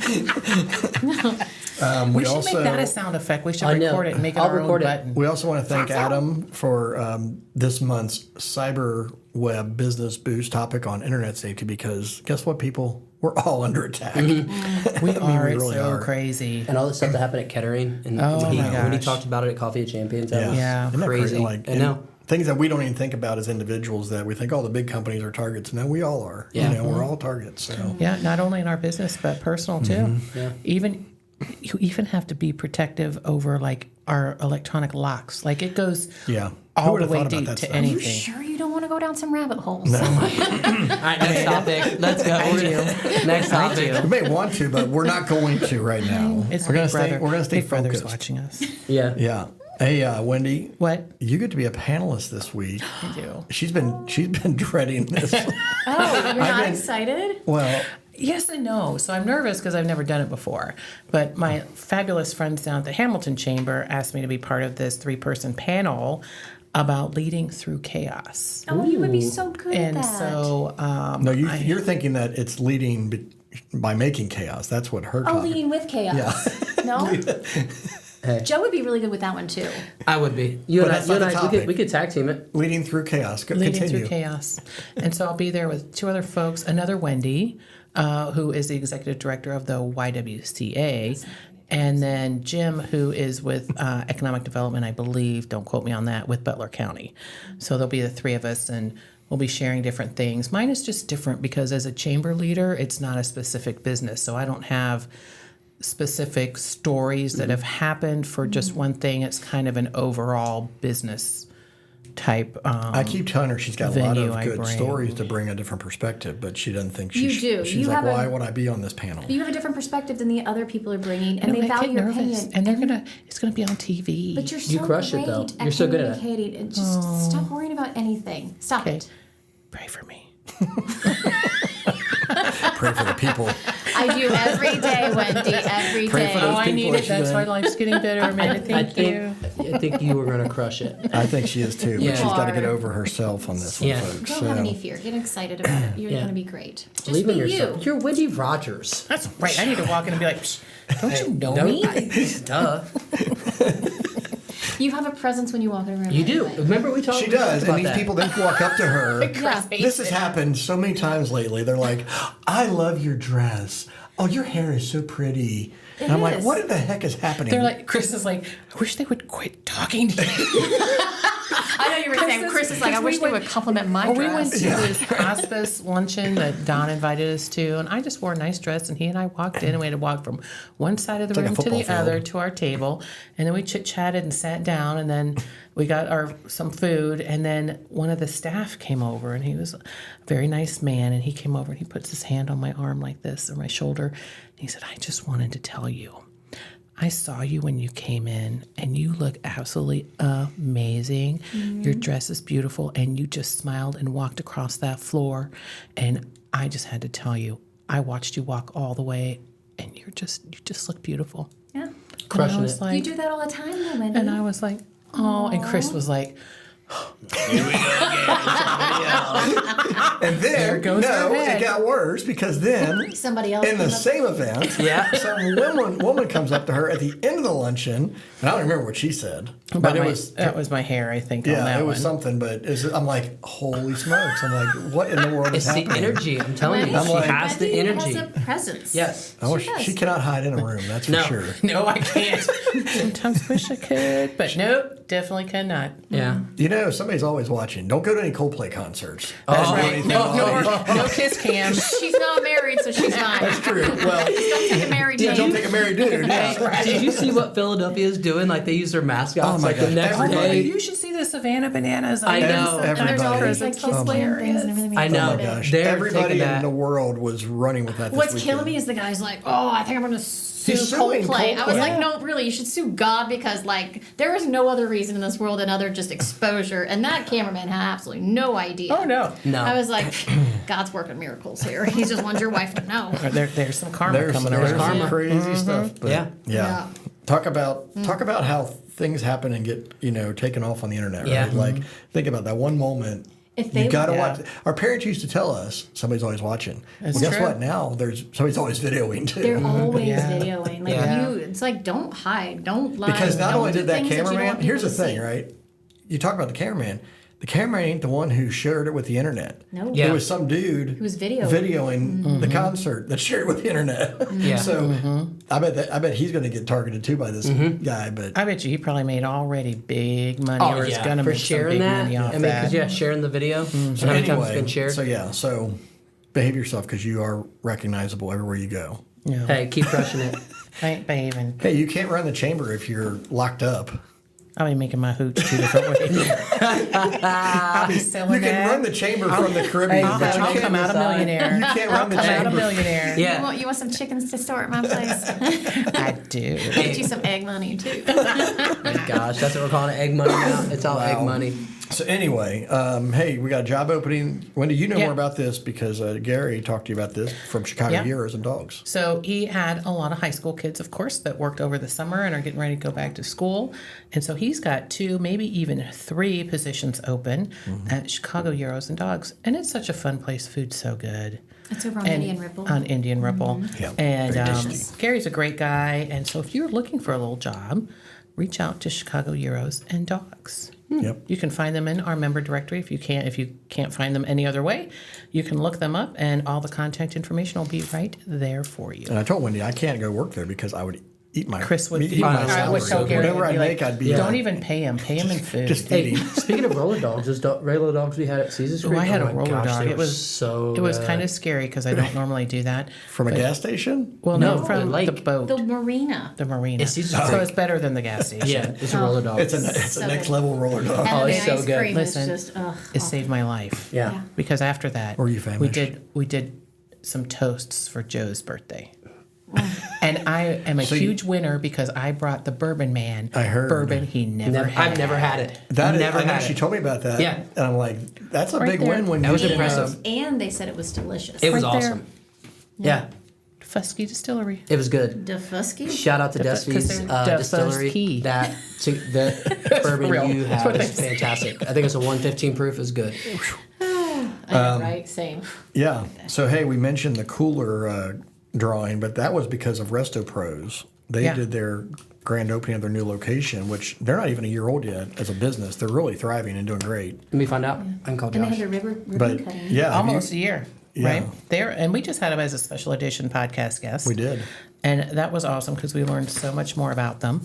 S2: We should make that a sound effect. We should
S3: I know.
S2: record it and make it
S3: I'll
S2: our own
S3: record it.
S2: button.
S1: We also want to thank Adam for this month's cyber web business boost topic on internet safety, because guess what, people? We're all under attack.
S2: We are. It's
S1: really
S2: so
S1: are.
S2: crazy.
S3: And all the stuff that happened at Kettering, and
S2: Oh,
S3: when
S2: my
S3: he
S2: gosh.
S3: talked about it at Coffee of Champions, that was
S2: Yeah.
S1: Isn't that
S3: crazy.
S1: Like,
S3: I know.
S1: Things that we don't even think about as individuals, that we think all the big companies are targets. No, we all are.
S3: Yeah.
S1: You know, we're all targets. So
S2: Yeah, not only in our business but personal too.
S3: Yeah.
S2: You even have to be protective over like our electronic locks. Like it goes
S1: yeah. Who
S2: all
S1: would
S2: the
S1: have
S2: way
S1: thought about
S2: deep
S1: that
S2: to
S1: stuff?
S4: Are you
S2: anything.
S4: sure you don't want to go down some rabbit holes?
S3: All right, next topic. Let's go. Next topic.
S1: We may want to, but we're not going to right now.
S2: It's
S1: we're gonna
S2: Big Brother.
S1: stay. We're gonna stay
S2: Big Brother's
S1: focused.
S2: watching us.
S3: Yeah.
S1: Yeah. Hey, Wendy.
S2: What?
S1: You get to be a panelist this week.
S2: I do.
S1: She's been dreading this.
S4: Oh, you're not excited?
S1: Well,
S2: Yes and no. So I'm nervous because I've never done it before. But my fabulous friends down at the Hamilton Chamber asked me to be part of this 3-person panel about leading through chaos.
S4: Oh, you would be so good
S2: And
S4: at that.
S2: so
S1: no, you're thinking that it's leading by making chaos. That's what her.
S4: leading with chaos. No? Joe would be really good with that one too.
S3: I would be. You
S1: But
S3: and
S1: that's not the
S3: I,
S1: topic.
S3: we could tag team it.
S1: Leading through chaos.
S2: leading
S1: Continue.
S2: through chaos. And so I'll be there with 2 other folks, another Wendy, who is the executive director of the YWCA, and then Jim, who is with economic development, I believe, don't quote me on that, with Butler County. So there'll be the 3 of us, and we'll be sharing different things. Mine is just different because as a chamber leader, it's not a specific business. So I don't have specific stories that have happened for just one thing. It's kind of an overall business type.
S1: I keep telling her she's got a lot
S2: venue
S1: of
S2: I
S1: good
S2: bring.
S1: stories to bring a different perspective, but she doesn't think
S4: You
S1: she
S4: do.
S1: She's
S4: You
S1: like,
S4: have
S1: why
S4: a-
S1: would I be on this panel?
S4: You have a different perspective than the other people are bringing, and they
S2: I
S4: value
S2: get
S4: your
S2: nervous,
S4: opinion.
S2: and it's gonna be on TV.
S4: But you're so
S3: You crush it,
S4: great
S3: though.
S4: at
S3: You're so good at it.
S4: communicating. And just stop worrying about anything. Stop
S2: Okay.
S4: it.
S2: Pray for me.
S1: Pray for the people.
S4: I do every day, Wendy. Every
S1: Pray
S4: day.
S1: for those
S2: Oh, I
S1: people
S2: need
S1: that
S2: it.
S1: she
S2: That's
S1: did.
S2: why life's getting better, Amanda. Thank you.
S3: I think you were going to crush it.
S1: I think she is too, but
S3: Yeah.
S1: she's got to
S4: You
S1: get
S4: are.
S1: over herself on this one,
S3: Yeah.
S1: folks.
S4: Don't have any fear. Get excited about it. You're
S3: Yeah.
S4: going to be great. Just
S3: Believe
S4: be
S3: in yourself.
S4: you.
S3: You're Wendy Rodgers.
S2: That's right. I need to walk in and be like, "Psh, don't you know
S3: Don't-
S2: me?
S3: Duh.
S4: You have a presence when you walk in a room.
S3: You do.
S4: anyway.
S3: Remember we talked
S1: She
S3: we talked
S1: does,
S3: about
S1: and these
S3: that.
S1: people then walk up to her.
S4: Yeah.
S1: This has happened so many times lately. They're like, I love your dress. Oh, your hair is so pretty. And I'm like,
S4: is.
S1: what the heck is happening?
S2: They're like, Chris is like, I wish they would quit talking to you.
S4: I know you were saying, Chris is like, I wish they would compliment my
S2: We went
S4: dress.
S2: to this hospice luncheon that Don invited us to, and I just wore a nice dress, and he and I walked in, and we had to walk from one side of the
S1: like a
S2: room to the
S1: football
S2: other
S1: field.
S2: to our table, and then we chit-chatted and sat down, and then we got some food, and then one of the staff came over, and he was a very nice man, and he came over, and he puts his hand on my arm like this, or my shoulder, and he said, I just wanted to tell you, I saw you when you came in, and you look absolutely amazing. Your dress is beautiful, and you just smiled and walked across that floor. And I just had to tell you, I watched you walk all the way, and you just look beautiful.
S4: Yeah.
S3: Crushing
S2: and I was
S3: it.
S2: like,
S4: You do that all the time, though, Wendy.
S2: and I was like, oh, and Chris was like,
S1: And then,
S2: goes
S1: no,
S2: her head.
S1: it got worse because then
S4: Somebody else
S1: in the
S4: came up-
S1: same event,
S3: Yeah.
S1: some woman comes up to her at the end of the luncheon, and I don't remember what she said,
S2: but
S1: but it was
S2: that was my hair, I think, on
S1: yeah,
S2: that
S1: it was
S2: one.
S1: something. But I'm like, holy smokes! I'm like, what in the world
S3: It's
S1: is
S3: the
S1: happening?
S3: energy. I'm telling you.
S1: I'm
S3: She
S1: like-
S3: has the
S4: Wendy
S3: energy.
S4: has a presence.
S3: Yes.
S1: I wish
S4: does.
S1: she cannot hide in a room. That's for
S3: No.
S1: sure.
S2: No, I can't. Sometimes wish I could, but nope, definitely cannot.
S3: Yeah.
S1: You know, somebody's always watching. Don't go to any Coldplay concerts.
S2: That's
S3: Oh,
S2: right.
S1: anything
S2: No,
S1: on.
S2: no kiss cam.
S4: She's not married, so she's fine.
S1: That's true. Well,
S4: Don't take a married
S1: yeah,
S4: name.
S1: don't take a married dude. Yeah.
S2: Right.
S3: Did you see what Philadelphia is doing? Like they use their mascots
S1: Oh my
S3: like the
S1: gosh.
S3: next
S1: Everybody-
S3: day.
S2: You should see the Savannah Bananas.
S3: I know.
S4: And there's
S1: Everybody.
S4: always like
S2: It's
S4: kiss cam
S2: hilarious.
S4: things and everything.
S3: I know.
S1: Oh my gosh.
S3: They're
S1: Everybody
S3: taking
S1: in
S3: that.
S1: the world was running with that this
S4: What's
S1: weekend.
S4: killing me is the guy's like, oh, I think I'm going to sue
S1: He's suing
S4: Coldplay. I was
S1: Coldplay.
S4: like, no, really, you should sue God because like there is no other reason in this world than other just exposure. And that cameraman had absolutely no idea.
S2: Oh, no.
S4: I was like, God's working miracles here. He just wants your wife to know.
S2: There's some karma coming
S1: There's
S2: around.
S1: some crazy stuff. But
S3: Yeah.
S1: yeah. Talk about how things happen and get taken off on the internet. Right?
S3: Yeah.
S1: Like think about that one moment.
S4: If they
S1: You gotta
S2: Yeah.
S1: watch. Our parents used to tell us somebody's always watching.
S2: That's
S1: Well, guess
S2: true.
S1: what? Now somebody's always videoing too.
S4: They're always
S2: Yeah.
S4: videoing. Like
S2: Yeah.
S4: it's like don't hide, don't lie.
S1: Because not
S4: don't
S1: only
S4: do
S1: did that
S4: things you don't
S1: cameraman.
S4: want
S1: Here's the
S4: people to
S1: thing,
S4: see.
S1: right? You talk about the cameraman. The cameraman ain't the one who shared it with the internet.
S4: No.
S3: Yeah.
S1: It was some dude who
S4: was videoing.
S1: videoing the concert that shared it with the internet.
S3: Yeah.
S1: So I bet he's going to get targeted too by this guy. But
S2: I bet you he probably made already big money or is going to
S3: for
S2: make some
S3: sharing
S2: big
S3: that.
S2: money off
S3: I mean,
S2: that.
S3: because sharing the video. And
S1: so
S3: how many times it's
S1: anyway,
S3: been shared?
S1: so behave yourself because you are recognizable everywhere you go.
S2: Yeah.
S3: Hey, keep crushing it.
S2: I ain't behaving.
S1: Hey, you can't run the chamber if you're locked up.
S2: I'll be making my hooch 2 different ways. I'll be selling
S1: You can
S2: that.
S1: run the chamber from the Caribbean,
S2: I'll,
S1: but you
S2: I'll
S1: can't
S2: come out a millionaire.
S1: You can't run the
S2: Come out a
S1: chamber.
S2: millionaire.
S3: Yeah.
S4: You want some chickens to store at my place?
S2: I do.
S4: Get you some egg money too.
S3: My gosh, that's what we're calling it, egg money now. It's all egg money.
S1: So anyway, hey, we got a job opening. Wendy, you know
S2: Yeah.
S1: more about this because Gary talked to you about this from Chicago
S2: Yeah.
S1: Heroes and Dogs.
S2: So he had a lot of high school kids, of course, that worked over the summer and are getting ready to go back to school. And so he's got 2, maybe even 3 positions open at Chicago Heroes and Dogs. And it's such a fun place. Food's so good.
S4: It's over on
S2: And-
S4: Indian Ripple.
S2: On Indian Ripple.
S1: Yeah,
S2: And
S1: very tasty.
S2: Gary's a great guy. And so if you're looking for a little job, reach out to Chicago Heroes and Dogs.
S1: Yep.
S2: You can find them in our member directory. If you can't find them any other way, you can look them up, and all the contact information will be right there for you.
S1: And I told Wendy I can't go work there because I would eat my
S2: Chris would
S1: eat my
S2: I would
S1: salary.
S2: tell Gary,
S1: Whatever I
S2: be like,
S1: make, I'd be
S2: don't even pay him in food.
S1: just
S3: Hey,
S1: eating.
S3: speaking of roller dogs, those roller dogs we had at Caesar's Creek.
S2: I had
S3: oh
S2: a
S3: my
S2: roller
S3: gosh,
S2: dog.
S3: they
S2: It
S3: were
S2: was
S3: so.
S2: It was
S3: good.
S2: kind of scary because I don't normally do that.
S1: From a gas station?
S2: Well,
S3: No,
S2: no, from
S3: the lake.
S2: the boat,
S4: The marina.
S2: the marina.
S3: It's Caesar's
S2: so
S3: Creek.
S2: it's better than the gas station.
S3: Yeah, it's a roller dog.
S1: It's a
S4: So
S1: next
S4: good.
S1: level roller dog.
S4: And
S3: it's
S4: the
S3: so
S4: ice
S3: good.
S4: cream
S2: Listen,
S4: is just
S2: It saved my life.
S3: yeah.
S2: Because after that,
S1: Were you
S2: we
S1: famished?
S2: did some toasts for Joe's birthday. And I am a huge winner because I brought the bourbon man.
S1: I heard.
S2: Bourbon he never had.
S3: I've never had it.
S1: That is,
S3: never
S1: I know
S3: had
S1: she
S3: it.
S1: told me about that.
S3: Yeah.
S1: And I'm like, that's a
S2: Right
S1: big
S2: there.
S1: win when
S3: That
S1: you
S3: was
S1: can,
S3: impressive.
S4: and they said it was delicious.
S3: It was
S2: Right there.
S3: awesome. Yeah,
S2: Fusky Distillery.
S3: it was good.
S4: Defusky?
S3: Shout out to
S2: Because
S3: Dusvy's
S2: they're
S3: distillery.
S2: Dufusky.
S3: The bourbon
S2: real.
S3: you
S2: That's
S3: have
S2: what
S3: is
S2: they say.
S3: fantastic. I think it's a 115 proof. Is good.
S4: Right, same.
S1: Yeah. So, hey, we mentioned the cooler drawing, but that was because of Resto Pros. They
S2: Yeah.
S1: did their grand opening of their new location, which they're not even a year old yet as a business. They're really thriving and doing great.
S3: Let me find out. I can call
S4: And they
S3: Josh.
S4: had the ribbon
S1: But
S4: cutting.
S1: yeah, have you-
S2: Almost a year.
S1: Yeah.
S2: Right there, and we just had him as a special edition podcast guest.
S1: we did.
S2: And that was awesome because we learned so much more about them.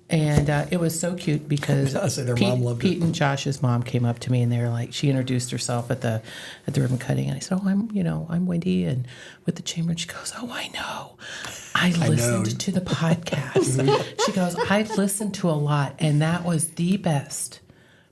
S2: And it was so cute because
S1: I say their
S2: Pete,
S1: mom loved
S2: Pete
S1: it.
S2: and Josh's mom came up to me and they were like, she introduced herself at the ribbon cutting, and I said, "Oh, I'm Wendy, and with the chamber." And she goes, "Oh, I know. I listened to the podcast." She goes, "I listened to a lot, and that was the best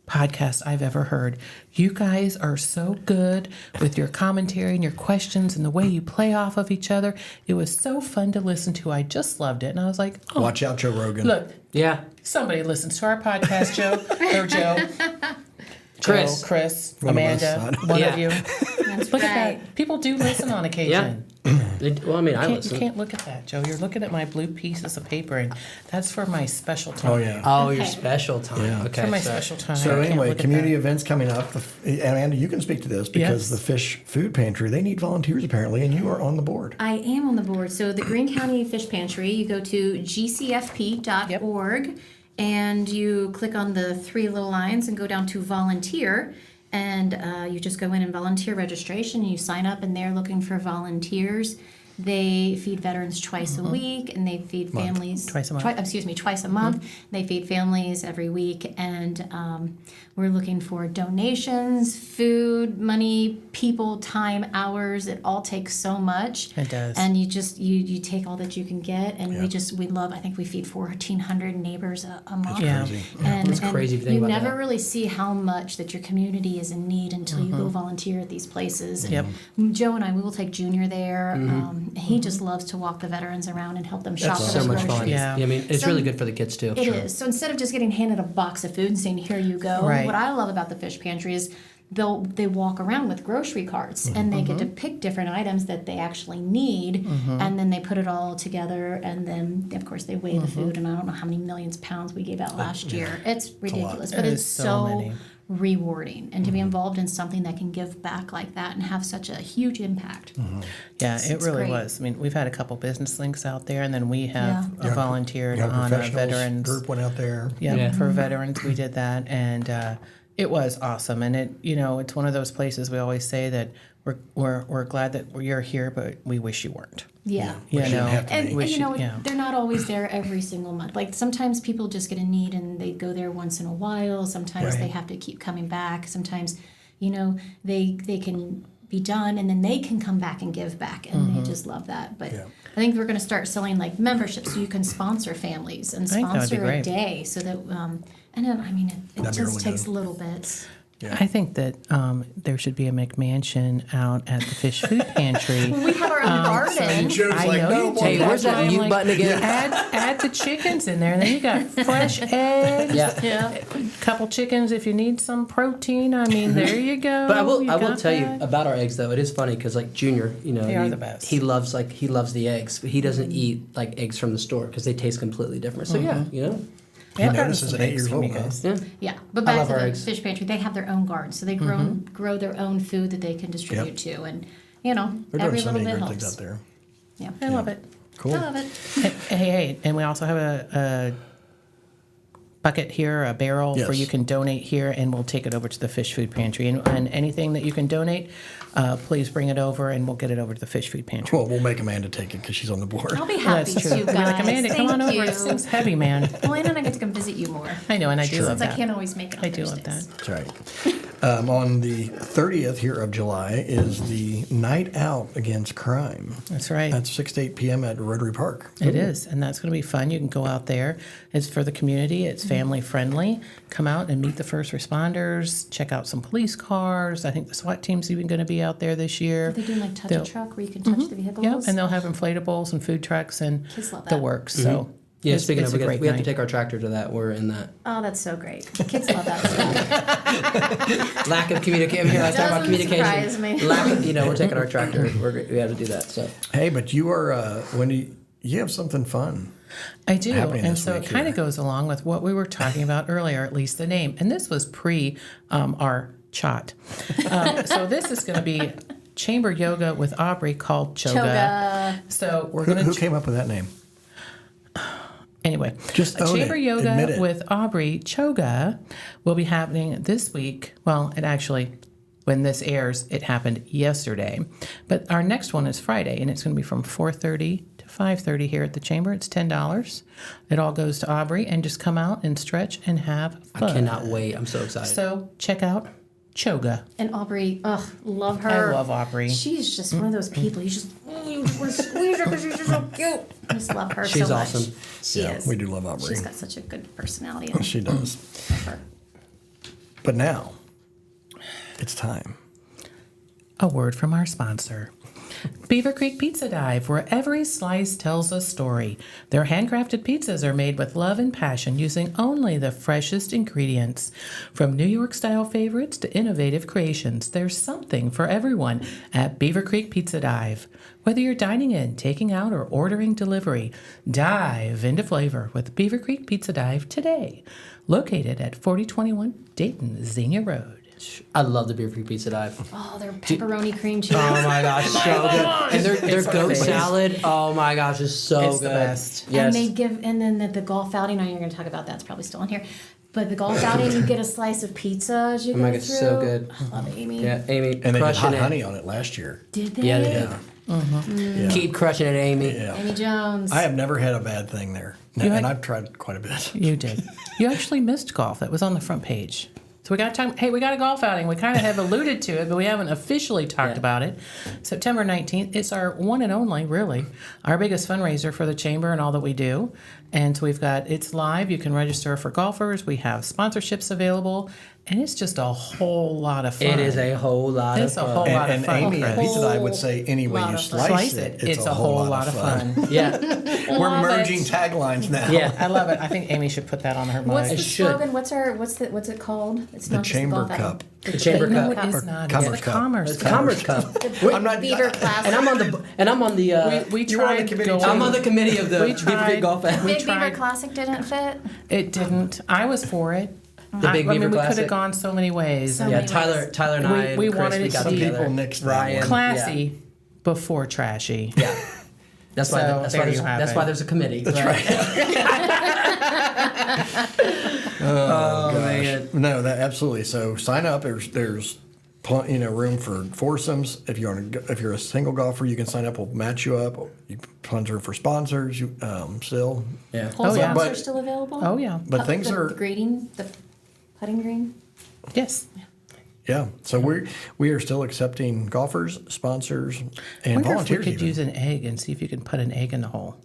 S2: podcast I've ever heard. You guys are so good with your commentary and your questions and the way you play off of each other. It was so fun to listen to. I just loved it." And I was like, "Oh,
S1: Watch out, Joe Rogan.
S2: look,
S3: Yeah,
S2: somebody listens to our podcast, Joe or Joe,
S3: Chris.
S2: Joe, Chris,
S1: One of us.
S2: Amanda, one
S3: Yeah.
S2: of you.
S4: That's
S2: Look
S4: right.
S2: at that. People do listen on occasion.
S3: Well, I mean, I
S2: You
S3: listen.
S2: can't look at that, Joe. You're looking at my blue pieces of paper, and that's for my special time.
S1: Oh, yeah.
S3: Oh, your
S4: Okay.
S3: special time.
S1: Yeah.
S3: Okay.
S2: For my
S3: so-
S2: special time.
S1: So
S2: I can't
S1: anyway,
S2: look at
S1: community
S2: that.
S1: events coming up. Amanda, you can speak to this because
S2: Yes.
S1: the Fish Food Pantry, they need volunteers apparently, and you are on the board.
S4: I am on the board. So the Greene County Fish Pantry, you go to gcfp.org and you click on the 3 little lines and go down to volunteer. And you just go in and volunteer registration. You sign up, and they're looking for volunteers. They feed veterans twice a week, and they feed families
S2: Twice a month.
S4: twice a month. They feed families every week, and we're looking for donations, food, money, people, time, hours. It all takes so much.
S2: It does.
S4: And you just you take all that you can get, and we love. I think we feed 1,400 neighbors a month.
S2: Yeah.
S1: Crazy.
S4: And,
S3: That's crazy if you think about
S4: never
S3: that.
S4: really see how much that your community is in need until you go volunteer at these places. And
S2: Yep.
S4: Joe and I, we will take Junior there. He just loves to walk the veterans around and help them shop for
S3: So
S4: their
S3: much fun.
S4: groceries.
S2: Yeah.
S3: I mean, it's
S4: So-
S3: really good for the kids too.
S4: It is. So instead of just getting handed a box of food and saying, "Here you go,"
S2: Right.
S4: what I love about the fish pantry is they walk around with grocery carts and they get to pick different items that they actually need, and then they put it all together, and then of course they weigh the food, and I don't know how many millions of pounds we gave out last year. It's ridiculous, but
S2: It
S4: it's
S2: is so
S4: so
S2: many.
S4: rewarding, and to be involved in something that can give back like that and have such a huge impact.
S2: Yeah, it
S4: It's
S2: really
S4: great.
S2: was. I mean, we've had a couple business links out there, and then we have
S1: Young-
S2: volunteered
S1: Young
S2: on a
S1: professionals
S2: veterans
S1: group went out there.
S2: Yeah, for veterans, we did that, and it was awesome. And it's one of those places we always say that we're glad that you're here, but we wish you weren't.
S4: Yeah.
S2: You
S1: shouldn't
S2: know,
S1: have to
S4: And,
S1: be.
S4: and
S2: We
S4: you know,
S2: should- yeah.
S4: they're not always there every single month. Like sometimes people just get a need and they go there once in a while. Sometimes they have to keep coming back. Sometimes, they can be done and then they can come back and give back, and they just love that. But
S1: Yeah.
S4: I think we're going to start selling like memberships so you can sponsor families and
S2: I think that would be
S4: sponsor a
S2: great.
S4: day so that and then it
S1: That'd be
S4: just
S1: really
S4: takes
S1: good.
S4: little bits.
S2: I think that there should be a McMansion out at the fish food pantry.
S4: We have our own garden.
S1: Joe's
S2: I
S1: like,
S2: know
S1: no,
S2: you do.
S3: Hey, where's
S2: That's why
S3: that
S2: I'm
S3: mute
S2: like,
S3: button again?
S2: Add the chickens in there, and then you got fresh eggs.
S3: Yeah.
S4: Yeah.
S2: Couple chickens if you need some protein. I mean, there you go.
S3: But I will
S2: got
S3: tell you
S2: that.
S3: about our eggs though. It is funny because like Junior,
S2: They are the best.
S3: He loves the eggs, but he doesn't eat like eggs from the store because they taste completely different. So yeah,
S2: Yeah, I've
S1: Notice
S2: gotten
S1: is
S2: some
S1: at 8
S2: eggs
S1: years
S2: from
S1: old
S2: you
S1: now.
S2: guys.
S3: yeah.
S4: Yeah, but
S3: I
S4: back
S3: love
S4: to
S3: our
S4: the
S3: eggs.
S4: fish pantry, they have their own garden, so they grow their own food that they can distribute to, and
S1: We're
S4: every
S1: doing so
S4: little
S1: many
S4: bit
S1: great things
S4: helps.
S1: out there.
S4: Yeah,
S2: I love it.
S1: Cool.
S4: I love it.
S2: Hey, and we also have a bucket here, a barrel
S1: Yes.
S2: where you can donate here, and we'll take it over to the fish food pantry. And anything that you can donate, please bring it over, and we'll get it over to the fish food pantry.
S1: Well, we'll make Amanda take it because she's on the board.
S4: I'll be
S2: Well,
S4: happy
S2: that's true.
S4: to,
S2: We'll
S4: guys.
S2: be like, Amanda, come on
S4: Thank
S2: over.
S4: you.
S2: This thing's heavy, man.
S4: Well, and then I get to come visit you more.
S2: I know, and I do love
S4: Since I
S2: that.
S4: can't always make it on
S2: I do love
S4: Thursdays.
S2: that.
S1: That's right. On the 30th here of July is the Night Out Against Crime.
S2: That's right.
S1: That's 6 to 8 p.m. at Rotary Park.
S2: It is, and that's going to be fun. You can go out there. It's for the community. It's family friendly. Come out and meet the first responders. Check out some police cars. I think the SWAT team's even going to be out there this year.
S4: Are they doing like touch
S2: They'll-
S4: a truck where you can touch the vehicles?
S2: Yep, and they'll have inflatables and food trucks and
S4: Kids love
S2: the
S4: that.
S2: works. So
S3: Yeah,
S2: it's,
S3: speaking
S2: it's
S3: of,
S2: a great
S3: we have to
S2: night.
S3: take our tractor to that. We're in that
S4: Oh, that's so great. Kids love that stuff.
S3: lack of communication. Here, I was talking about
S4: Doesn't
S3: communication.
S4: surprise me.
S3: Lack of, we're taking our tractor. We have to do that. So
S1: Hey, but you are, Wendy, you have something fun.
S2: I do,
S1: happening
S2: and
S1: this
S2: so it
S1: week
S2: kind of
S1: here.
S2: goes along with what we were talking about earlier, at least the name. And this was pre our chat. So this is going to be Chamber Yoga with Aubrey called Choga.
S4: Choga.
S2: So we're
S1: Who
S2: going to
S1: came up with that name?
S2: Anyway,
S1: Just own
S2: Chamber
S1: it.
S2: Yoga
S1: Admit it.
S2: with Aubrey Choga will be happening this week. Well, it actually, when this airs, it happened yesterday. But our next one is Friday, and it's going to be from 4:30 to 5:30 here at the Chamber. It's $10. It all goes to Aubrey, and just come out and stretch and have fun.
S3: I cannot wait. I'm so excited.
S2: So check out Choga.
S4: And Aubrey, love her.
S2: I love Aubrey.
S4: She's just one of those people. You just want to squeeze her because she's just so cute. I just love her
S3: She's
S4: so much.
S3: awesome.
S4: She
S1: Yeah,
S4: is.
S1: we do love Aubrey.
S4: She's got such a good personality. And
S1: She does.
S4: love her.
S1: But now, it's time.
S2: A word from our sponsor. Beaver Creek Pizza Dive, where every slice tells a story. Their handcrafted pizzas are made with love and passion using only the freshest ingredients. From New York style favorites to innovative creations, there's something for everyone at Beaver Creek Pizza Dive. Whether you're dining in, taking out, or ordering delivery, dive into flavor with Beaver Creek Pizza Dive today. Located at 4021 Dayton Xenia Road.
S3: I love the Beer Free Pizza Dive.
S4: Oh, their pepperoni cream cheese.
S3: Oh my gosh, so good. And their
S2: It's
S3: goat
S2: my favorite.
S3: salad. Oh my gosh, is so
S2: It's
S3: good.
S2: the best.
S3: Yes.
S4: And they give, and then the golf outing. I know you're going to talk about that. It's probably still on here. But the golf outing, you get a slice of pizza as you
S3: Oh my
S4: go
S3: God,
S4: through.
S3: so good.
S4: I love Amy.
S3: Yeah, Amy,
S1: And they did
S3: crushing
S1: hot
S3: it.
S1: honey on it last year.
S4: Did they?
S3: Yeah, they did.
S1: Yeah.
S3: Keep crushing it, Amy.
S1: Yeah.
S4: Amy Jones.
S1: I have never had a bad thing there.
S2: You had-
S1: And I've tried quite a bit.
S2: You did. You actually missed golf. That was on the front page. So we got time. Hey, we got a golf outing. We kind of have alluded to it, but we haven't officially talked about it. September 19th. It's our one and only, really, our biggest fundraiser for the chamber and all that we do. And so it's live. You can register for golfers. We have sponsorships available. And it's just a whole lot of fun.
S3: It is a whole lot of
S2: It's a
S3: fun.
S2: whole lot of
S1: And
S2: fun.
S1: Amy at
S2: Chris.
S1: Pizza Night would say, any way you slice it,
S2: It's a whole lot of fun.
S3: Yeah.
S1: We're
S2: Love
S1: merging
S2: it.
S1: taglines now.
S3: Yeah.
S2: I love it. I think Amy should put that on her mug.
S4: What's the
S3: should.
S4: slogan? What's it called? It's
S1: The
S4: not just
S1: Chamber
S4: golf outing.
S1: Cup.
S3: The Chamber
S2: No,
S3: Cup.
S2: it is not.
S1: Commerce
S2: It's the
S1: Cup.
S2: Commerce
S3: It's
S2: Cup.
S3: Commerce Cup.
S1: I'm not.
S4: Beaver Classic.
S3: And I'm on the
S2: We
S1: You were on the
S2: tried
S1: committee
S2: going.
S1: too.
S3: I'm on the committee of the
S2: We
S3: Beaver Creek
S2: tried-
S3: Golf App.
S2: we
S4: Big Beaver
S2: tried-
S4: Classic didn't fit.
S2: It didn't. I was for it.
S3: The Big
S2: I mean,
S3: Beaver
S2: we could
S3: Classic.
S2: have gone so many ways.
S4: So
S3: Yeah,
S4: many
S3: Tyler and I,
S2: We
S3: and Chris,
S2: wanted
S3: we
S2: it
S3: got
S2: to be-
S3: together.
S1: People nixed that
S3: Ryan,
S1: one.
S2: Classy before trashy.
S3: Yeah. That's why.
S2: So, there you have
S3: That's
S2: it.
S3: why there's a committee.
S1: That's right.
S3: Oh man.
S1: No, that absolutely. So sign up. There's room for foursomes. If you're a single golfer, you can sign up. We'll match you up. You plenty room for sponsors. You still.
S3: Yeah.
S4: Hole
S2: Oh, yeah.
S4: spots are
S1: But-
S4: still available.
S2: Oh, yeah.
S1: But things
S4: the
S1: are.
S4: grading, the putting green.
S2: Yes.
S1: Yeah. So we are still accepting golfers, sponsors, and
S2: Wonder if we
S1: volunteers.
S2: could
S1: even.
S2: use an egg and see if you can put an egg in the hole.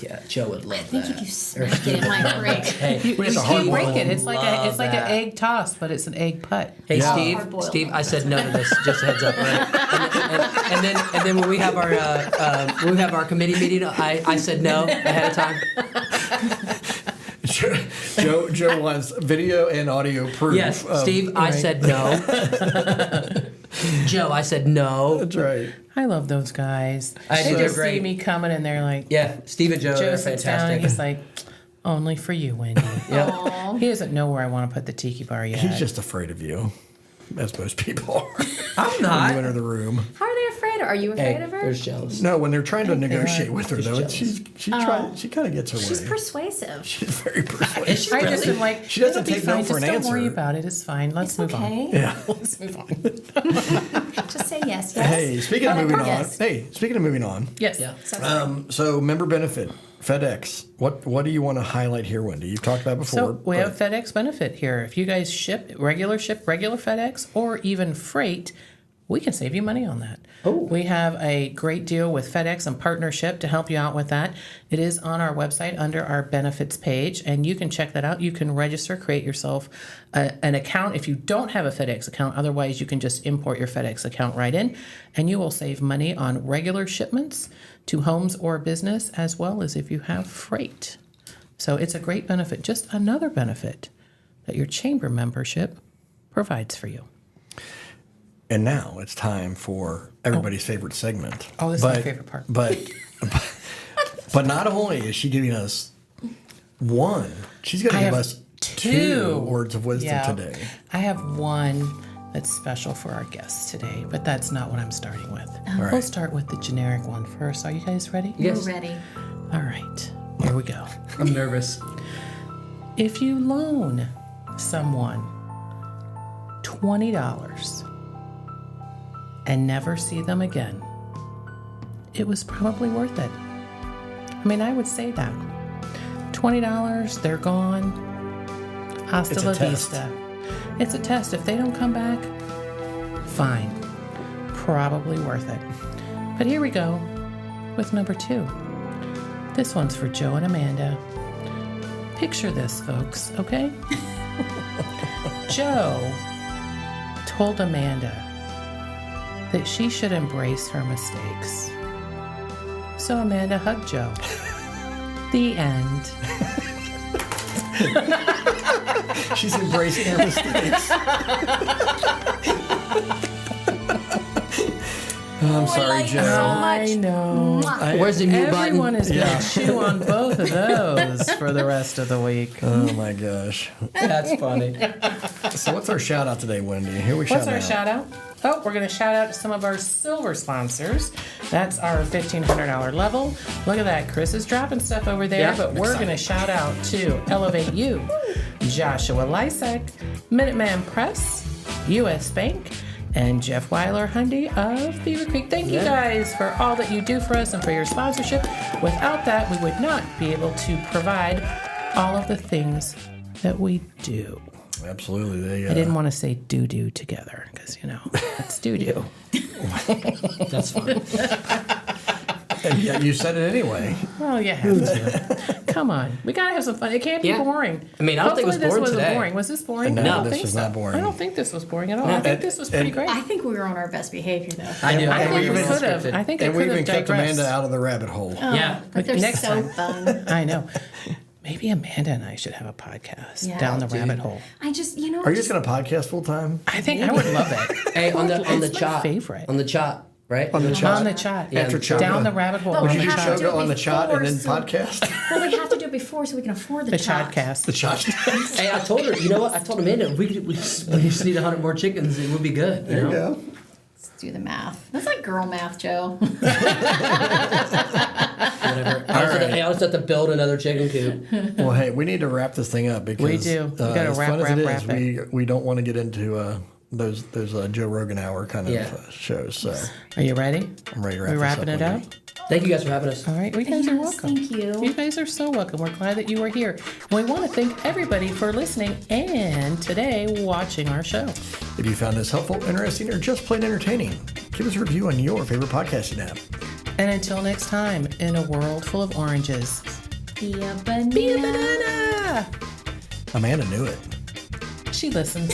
S3: Yeah. Joe would love
S4: I think
S3: that.
S4: if you smack it, it might break.
S3: Hey,
S2: You
S1: have to
S2: can't
S1: hardboil
S2: break it.
S1: them.
S2: It's like
S3: Love
S2: an
S3: that.
S2: egg toss, but it's an egg putt.
S3: Hey
S1: Yeah.
S3: Steve,
S4: Hard-boiled.
S3: I said no to this. Just a heads up, right? and then when we have our committee meeting, I said no ahead of time.
S1: Joe wants video and audio proof.
S3: Yes,
S1: of-
S3: Steve, I said no. Joe, I said no.
S1: That's right.
S2: I love those guys.
S3: I
S2: They
S3: do. They're
S2: just see
S3: great.
S2: me coming and they're like,
S3: Yeah, Steve and Joe,
S2: Joe
S3: are
S2: sits down and
S3: fantastic.
S2: he's like, only for you, Wendy.
S3: Yep.
S4: Aw.
S2: He doesn't know where I want to put the tiki bar yet.
S1: He's just afraid of you, as most people are.
S3: I'm
S1: When you
S3: not.
S1: enter the room.
S4: How are they afraid? Are you afraid
S3: Hey,
S4: of her?
S3: there's jealous.
S1: No, when they're trying to
S2: think they
S1: negotiate
S2: are.
S1: with her, though,
S3: Just
S1: she kind of gets her
S4: She's
S1: way.
S4: persuasive.
S1: She's very persuasive.
S2: I just am like,
S1: She doesn't
S2: it'll be
S1: take no
S2: fine.
S1: for
S2: Just
S1: an
S2: don't worry
S1: answer.
S2: about it. It's fine. Let's
S4: It's
S2: move
S4: okay.
S2: on.
S1: Yeah.
S2: Let's move on.
S4: Just say yes. Yes.
S1: Hey, speaking of moving on.
S4: Yes.
S1: Hey, speaking of moving on.
S2: Yes.
S3: Yeah.
S1: So member benefit, FedEx. What do you want to highlight here, Wendy? You've talked about it before.
S2: So we have
S1: but-
S2: FedEx benefit here. If you guys ship regular FedEx or even freight, we can save you money on that.
S3: Oh.
S2: We have a great deal with FedEx and partnership to help you out with that. It is on our website under our benefits page, and you can check that out. You can register, create yourself an account if you don't have a FedEx account. Otherwise, you can just import your FedEx account right in, and you will save money on regular shipments to homes or business, as well as if you have freight. So it's a great benefit, just another benefit that your chamber membership provides for you.
S1: And now it's time for everybody's favorite segment.
S2: Oh, this is my favorite part.
S1: But not only is she giving us one, she's going to
S2: I
S1: give
S2: have
S1: us two words of wisdom
S2: Yeah.
S1: today.
S2: I have one that's special for our guests today, but that's not what I'm starting with.
S1: right.
S2: We'll start with the generic one first. Are you guys ready?
S3: Yes.
S4: We're ready.
S2: All right, here we go.
S3: I'm nervous.
S2: If you loan someone $20 and never see them again, it was probably worth it. I mean, I would say that. $20, they're gone. Hasta
S1: It's a
S2: la
S1: test.
S2: vista. It's a test. If they don't come back, fine. Probably worth it. But here we go with number 2. This one's for Joe and Amanda. Picture this, folks, okay? Joe told Amanda that she should embrace her mistakes. So Amanda hugged Joe. The end.
S1: She's embracing her mistakes. I'm sorry,
S4: like
S1: Joe.
S4: so
S2: I
S4: much.
S2: know.
S3: Where's the mute button?
S2: Everyone is going to
S1: Yeah.
S2: chew on both of those for the rest of the week.
S1: Oh my gosh.
S3: That's funny.
S1: So what's our shout out today, Wendy? Here we
S2: What's
S1: shout
S2: our
S1: out.
S2: shout out? Oh, we're going to shout out to some of our silver sponsors. That's our $1,500 level. Look at that. Chris is dropping stuff over there,
S3: Yeah,
S2: but we're going to shout out to Elevate You, Joshua Lysek, Minuteman Press, U.S. Bank, and Jeff Weiler Hyundai of Beaver Creek. Thank you guys for all that you do for us and for your sponsorship. Without that, we would not be able to provide all of the things that we do.
S1: Absolutely.
S2: I didn't want to say doo-doo together because, you know, it's doo-doo.
S3: That's fun.
S1: And yet you said it anyway.
S2: Well, you have to. Come on. We got to have some fun. It can't be boring.
S3: I mean, I don't think it was boring
S2: this wasn't
S3: today.
S2: boring. Was this boring?
S1: No,
S2: I don't
S1: this
S2: think
S1: was
S2: so.
S1: not boring.
S2: I don't think this was boring at all. I think this was pretty great.
S4: I think we were on our best behavior, though.
S3: I do.
S2: I think
S1: we
S2: we
S1: even
S2: could have. I think it
S1: And we
S2: could
S1: even
S2: have
S1: kept
S2: digressed.
S1: Amanda out of the rabbit hole.
S3: Yeah.
S4: But they're
S2: Next
S4: so
S2: time.
S4: fun.
S2: I know. Maybe Amanda and I should have a podcast
S4: Yeah.
S2: down the
S3: Dude.
S2: rabbit hole.
S4: I just,
S1: Are you just going to podcast full time?
S2: I think I would love it.
S3: Hey, on the
S2: It's my
S3: chot.
S2: favorite.
S3: On the chot, right?
S1: On the chot?
S2: On the chat.
S3: Yeah,
S1: After chot.
S2: Down the rabbit hole.
S4: But
S2: on
S1: Would
S4: we
S2: the
S1: you do
S4: have
S2: chat.
S4: to do
S1: yoga
S4: it
S1: on the chot and then
S4: before, so-
S1: podcast?
S4: Well, we have to do it before so we can afford the
S2: The
S4: chot.
S2: chatcast.
S1: The chot.
S3: Hey, I told her. You know what? I told Amanda we just need 100 more chickens. It would be good.
S1: There you
S3: know?
S1: go.
S4: Let's do the math. That's like girl math, Joe.
S3: Whatever. I was have to build another chicken coop.
S1: Well, hey, we need to wrap this thing up because
S2: We do. We gotta
S1: as
S2: wrap,
S1: fun as
S2: wrap,
S1: it
S2: wrap
S1: is, we don't want to get into those Joe Rogan hour kind of
S3: Yeah.
S1: shows. So
S2: Are you ready?
S1: I'm ready to wrap
S2: We
S1: this
S2: wrapping it up?
S1: Wendy.
S3: Thank you guys for having us.
S2: All right. You guys are
S4: Yes,
S2: welcome.
S4: thank you.
S2: You guys are so welcome. We're glad that you are here. We want to thank everybody for listening and today watching our show.
S1: If you found this helpful, interesting, or just plain entertaining, give us a review on your favorite podcasting app.
S2: And until next time, in a world full of oranges,
S4: Be a banana.
S2: be a banana.
S1: Amanda knew it.
S2: She listens.